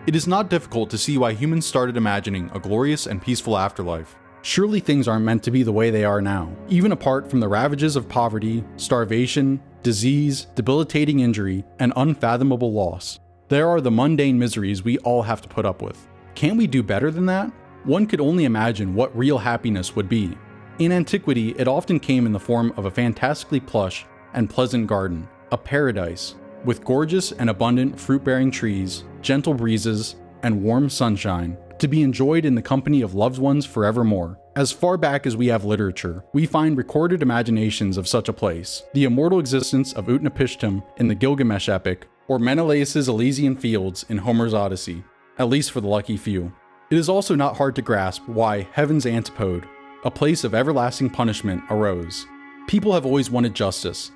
It is not difficult to see why humans started imagining a glorious and peaceful afterlife. Surely things aren't meant to be the way they are now. Even apart from the ravages of poverty, starvation, disease, debilitating injury, and unfathomable loss, there are the mundane miseries we all have to put up with. Can't we do better than that? One could only imagine what real happiness would be. In Antiquity, it often came in the form of a fantastically plush and pleasant garden, a paradise, with gorgeous and abundant fruit-bearing trees, gentle breezes, and warm sunshine, to be enjoyed in the company of loved ones forevermore. As far back as we have literature, we find recorded imaginations of such a place, the immortal existence of Utnapishtim in the Gilgamesh epic, or Menelaus' Elysian fields in Homer's Odyssey, at least for the lucky few. It is also not hard to grasp why Heaven's Antipode, a place of everlasting punishment, arose. People have always wanted justice,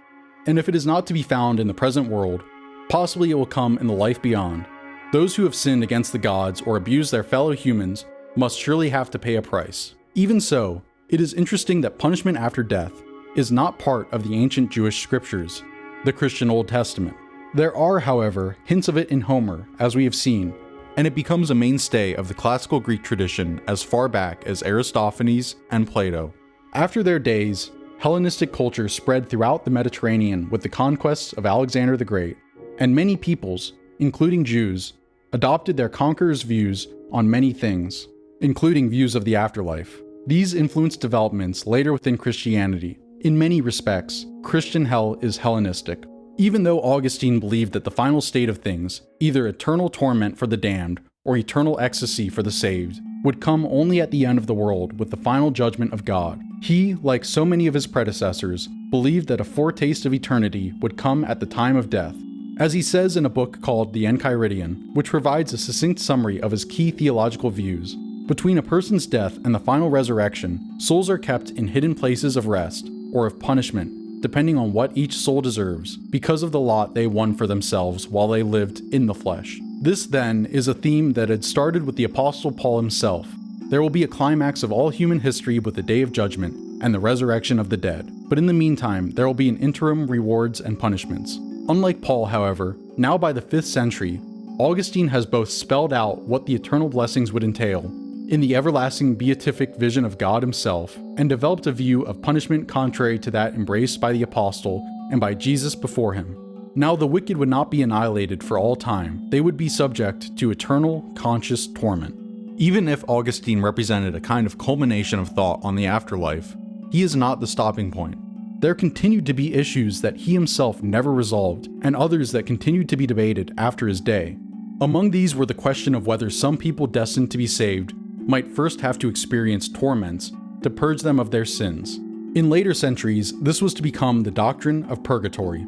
and if it is not to be found in the present world, possibly it will come in the life beyond. Those who have sinned against the gods or abused their fellow humans must surely have to pay a price. Even so, it is interesting that punishment after death is not part of the ancient Jewish scriptures, the Christian Old Testament. There are, however, hints of it in Homer, as we have seen, and it becomes a mainstay of the classical Greek tradition as far back as Aristophanes and Plato. After their days, Hellenistic culture spread throughout the Mediterranean with the conquests of Alexander the Great, and many peoples, including Jews, adopted their conquerors' views on many things, including views of the afterlife. These influenced developments later within Christianity. In many respects, Christian hell is Hellenistic. Even though Augustine believed that the final state of things, either eternal torment for the damned or eternal ecstasy for the saved, would come only at the end of the world with the final judgment of God, he, like so many of his predecessors, believed that a foretaste of eternity would come at the time of death. As he says in a book called The Enchiridion, which provides a succinct summary of his key theological views, between a person's death and the final resurrection, souls are kept in hidden places of rest, or of punishment, depending on what each soul deserves, because of the lot they won for themselves while they lived in the flesh. This, then, is a theme that had started with the Apostle Paul himself. There will be a climax of all human history with the Day of Judgment and the resurrection of the dead, but in the meantime, there will be an interim rewards and punishments. Unlike Paul, however, now by the 5th century, Augustine has both spelled out what the eternal blessings would entail in the everlasting beatific vision of God himself, and developed a view of punishment contrary to that embraced by the apostle and by Jesus before him. Now the wicked would not be annihilated for all time, they would be subject to eternal, conscious torment. Even if Augustine represented a kind of culmination of thought on the afterlife, he is not the stopping point. There continued to be issues that he himself never resolved, and others that continued to be debated after his day. Among these were the question of whether some people destined to be saved might first have to experience torments to purge them of their sins. In later centuries, this was to become the doctrine of purgatory.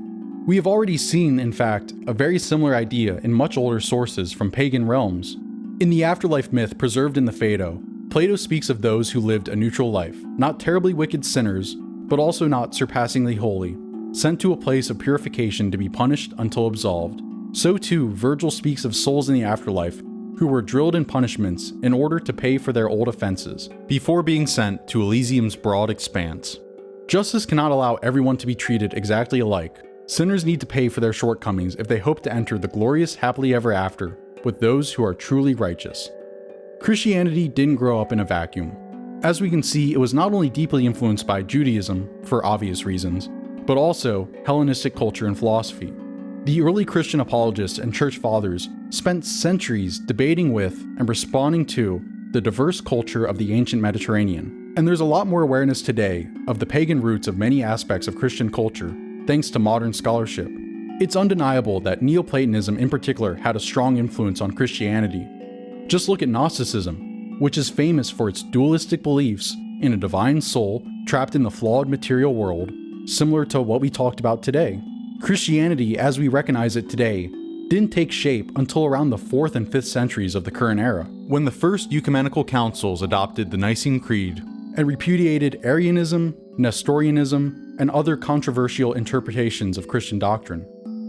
We have already seen, in fact, a very similar idea in much older sources from pagan realms. In the afterlife myth preserved in the Phaedo, Plato speaks of those who lived a neutral life, not terribly wicked sinners, but also not surpassingly holy, sent to a place of purification to be punished until absolved. So too, Virgil speaks of souls in the afterlife who were drilled in punishments in order to pay for their old offenses, before being sent to Elysium's broad expanse. Justice cannot allow everyone to be treated exactly alike. Sinners need to pay for their shortcomings if they hope to enter the glorious happily ever after with those who are truly righteous. Christianity didn't grow up in a vacuum. As we can see, it was not only deeply influenced by Judaism, for obvious reasons, but also Hellenistic culture and philosophy. The early Christian apologists and church fathers spent centuries debating with and responding to the diverse culture of the ancient Mediterranean. And there's a lot more awareness today of the pagan roots of many aspects of Christian culture, thanks to modern scholarship. It's undeniable that Neoplatonism in particular had a strong influence on Christianity. Just look at Gnosticism, which is famous for its dualistic beliefs in a divine soul trapped in the flawed material world, similar to what we talked about today. Christianity, as we recognize it today, didn't take shape until around the 4th and 5th centuries of the current era, when the first ecumenical councils adopted the Nicene Creed and repudiated Arianism, Nestorianism, and other controversial interpretations of Christian doctrine.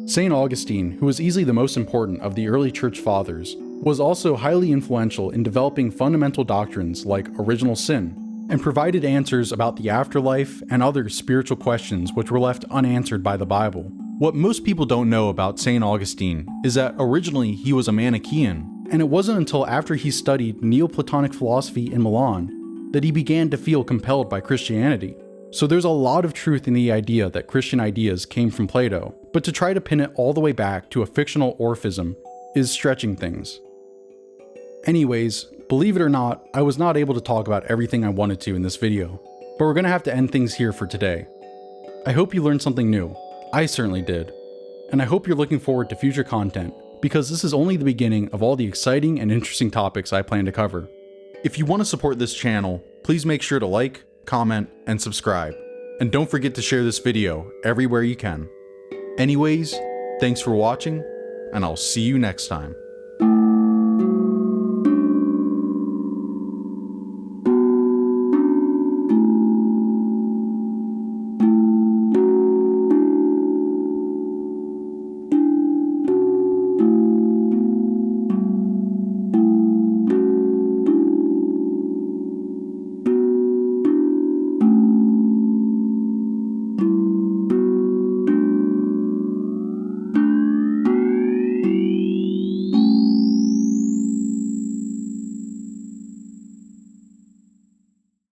St. Augustine, who was easily the most important of the early church fathers, was also highly influential in developing fundamental doctrines like original sin, and provided answers about the afterlife and other spiritual questions which were left unanswered by the Bible. What most people don't know about St. Augustine is that originally he was a Manichaean, and it wasn't until after he studied Neoplatonic philosophy in Milan that he began to feel compelled by Christianity. So there's a lot of truth in the idea that Christian ideas came from Plato, but to try to pin it all the way back to a fictional Orphism is stretching things. Anyways, believe it or not, I was not able to talk about everything I wanted to in this video, but we're gonna have to end things here for today. I hope you learned something new. I certainly did. And I hope you're looking forward to future content, because this is only the beginning of all the exciting and interesting topics I plan to cover. If you want to support this channel, please make sure to like, comment, and subscribe. And don't forget to share this video everywhere you can. Anyways, thanks for watching, and I'll see you next time.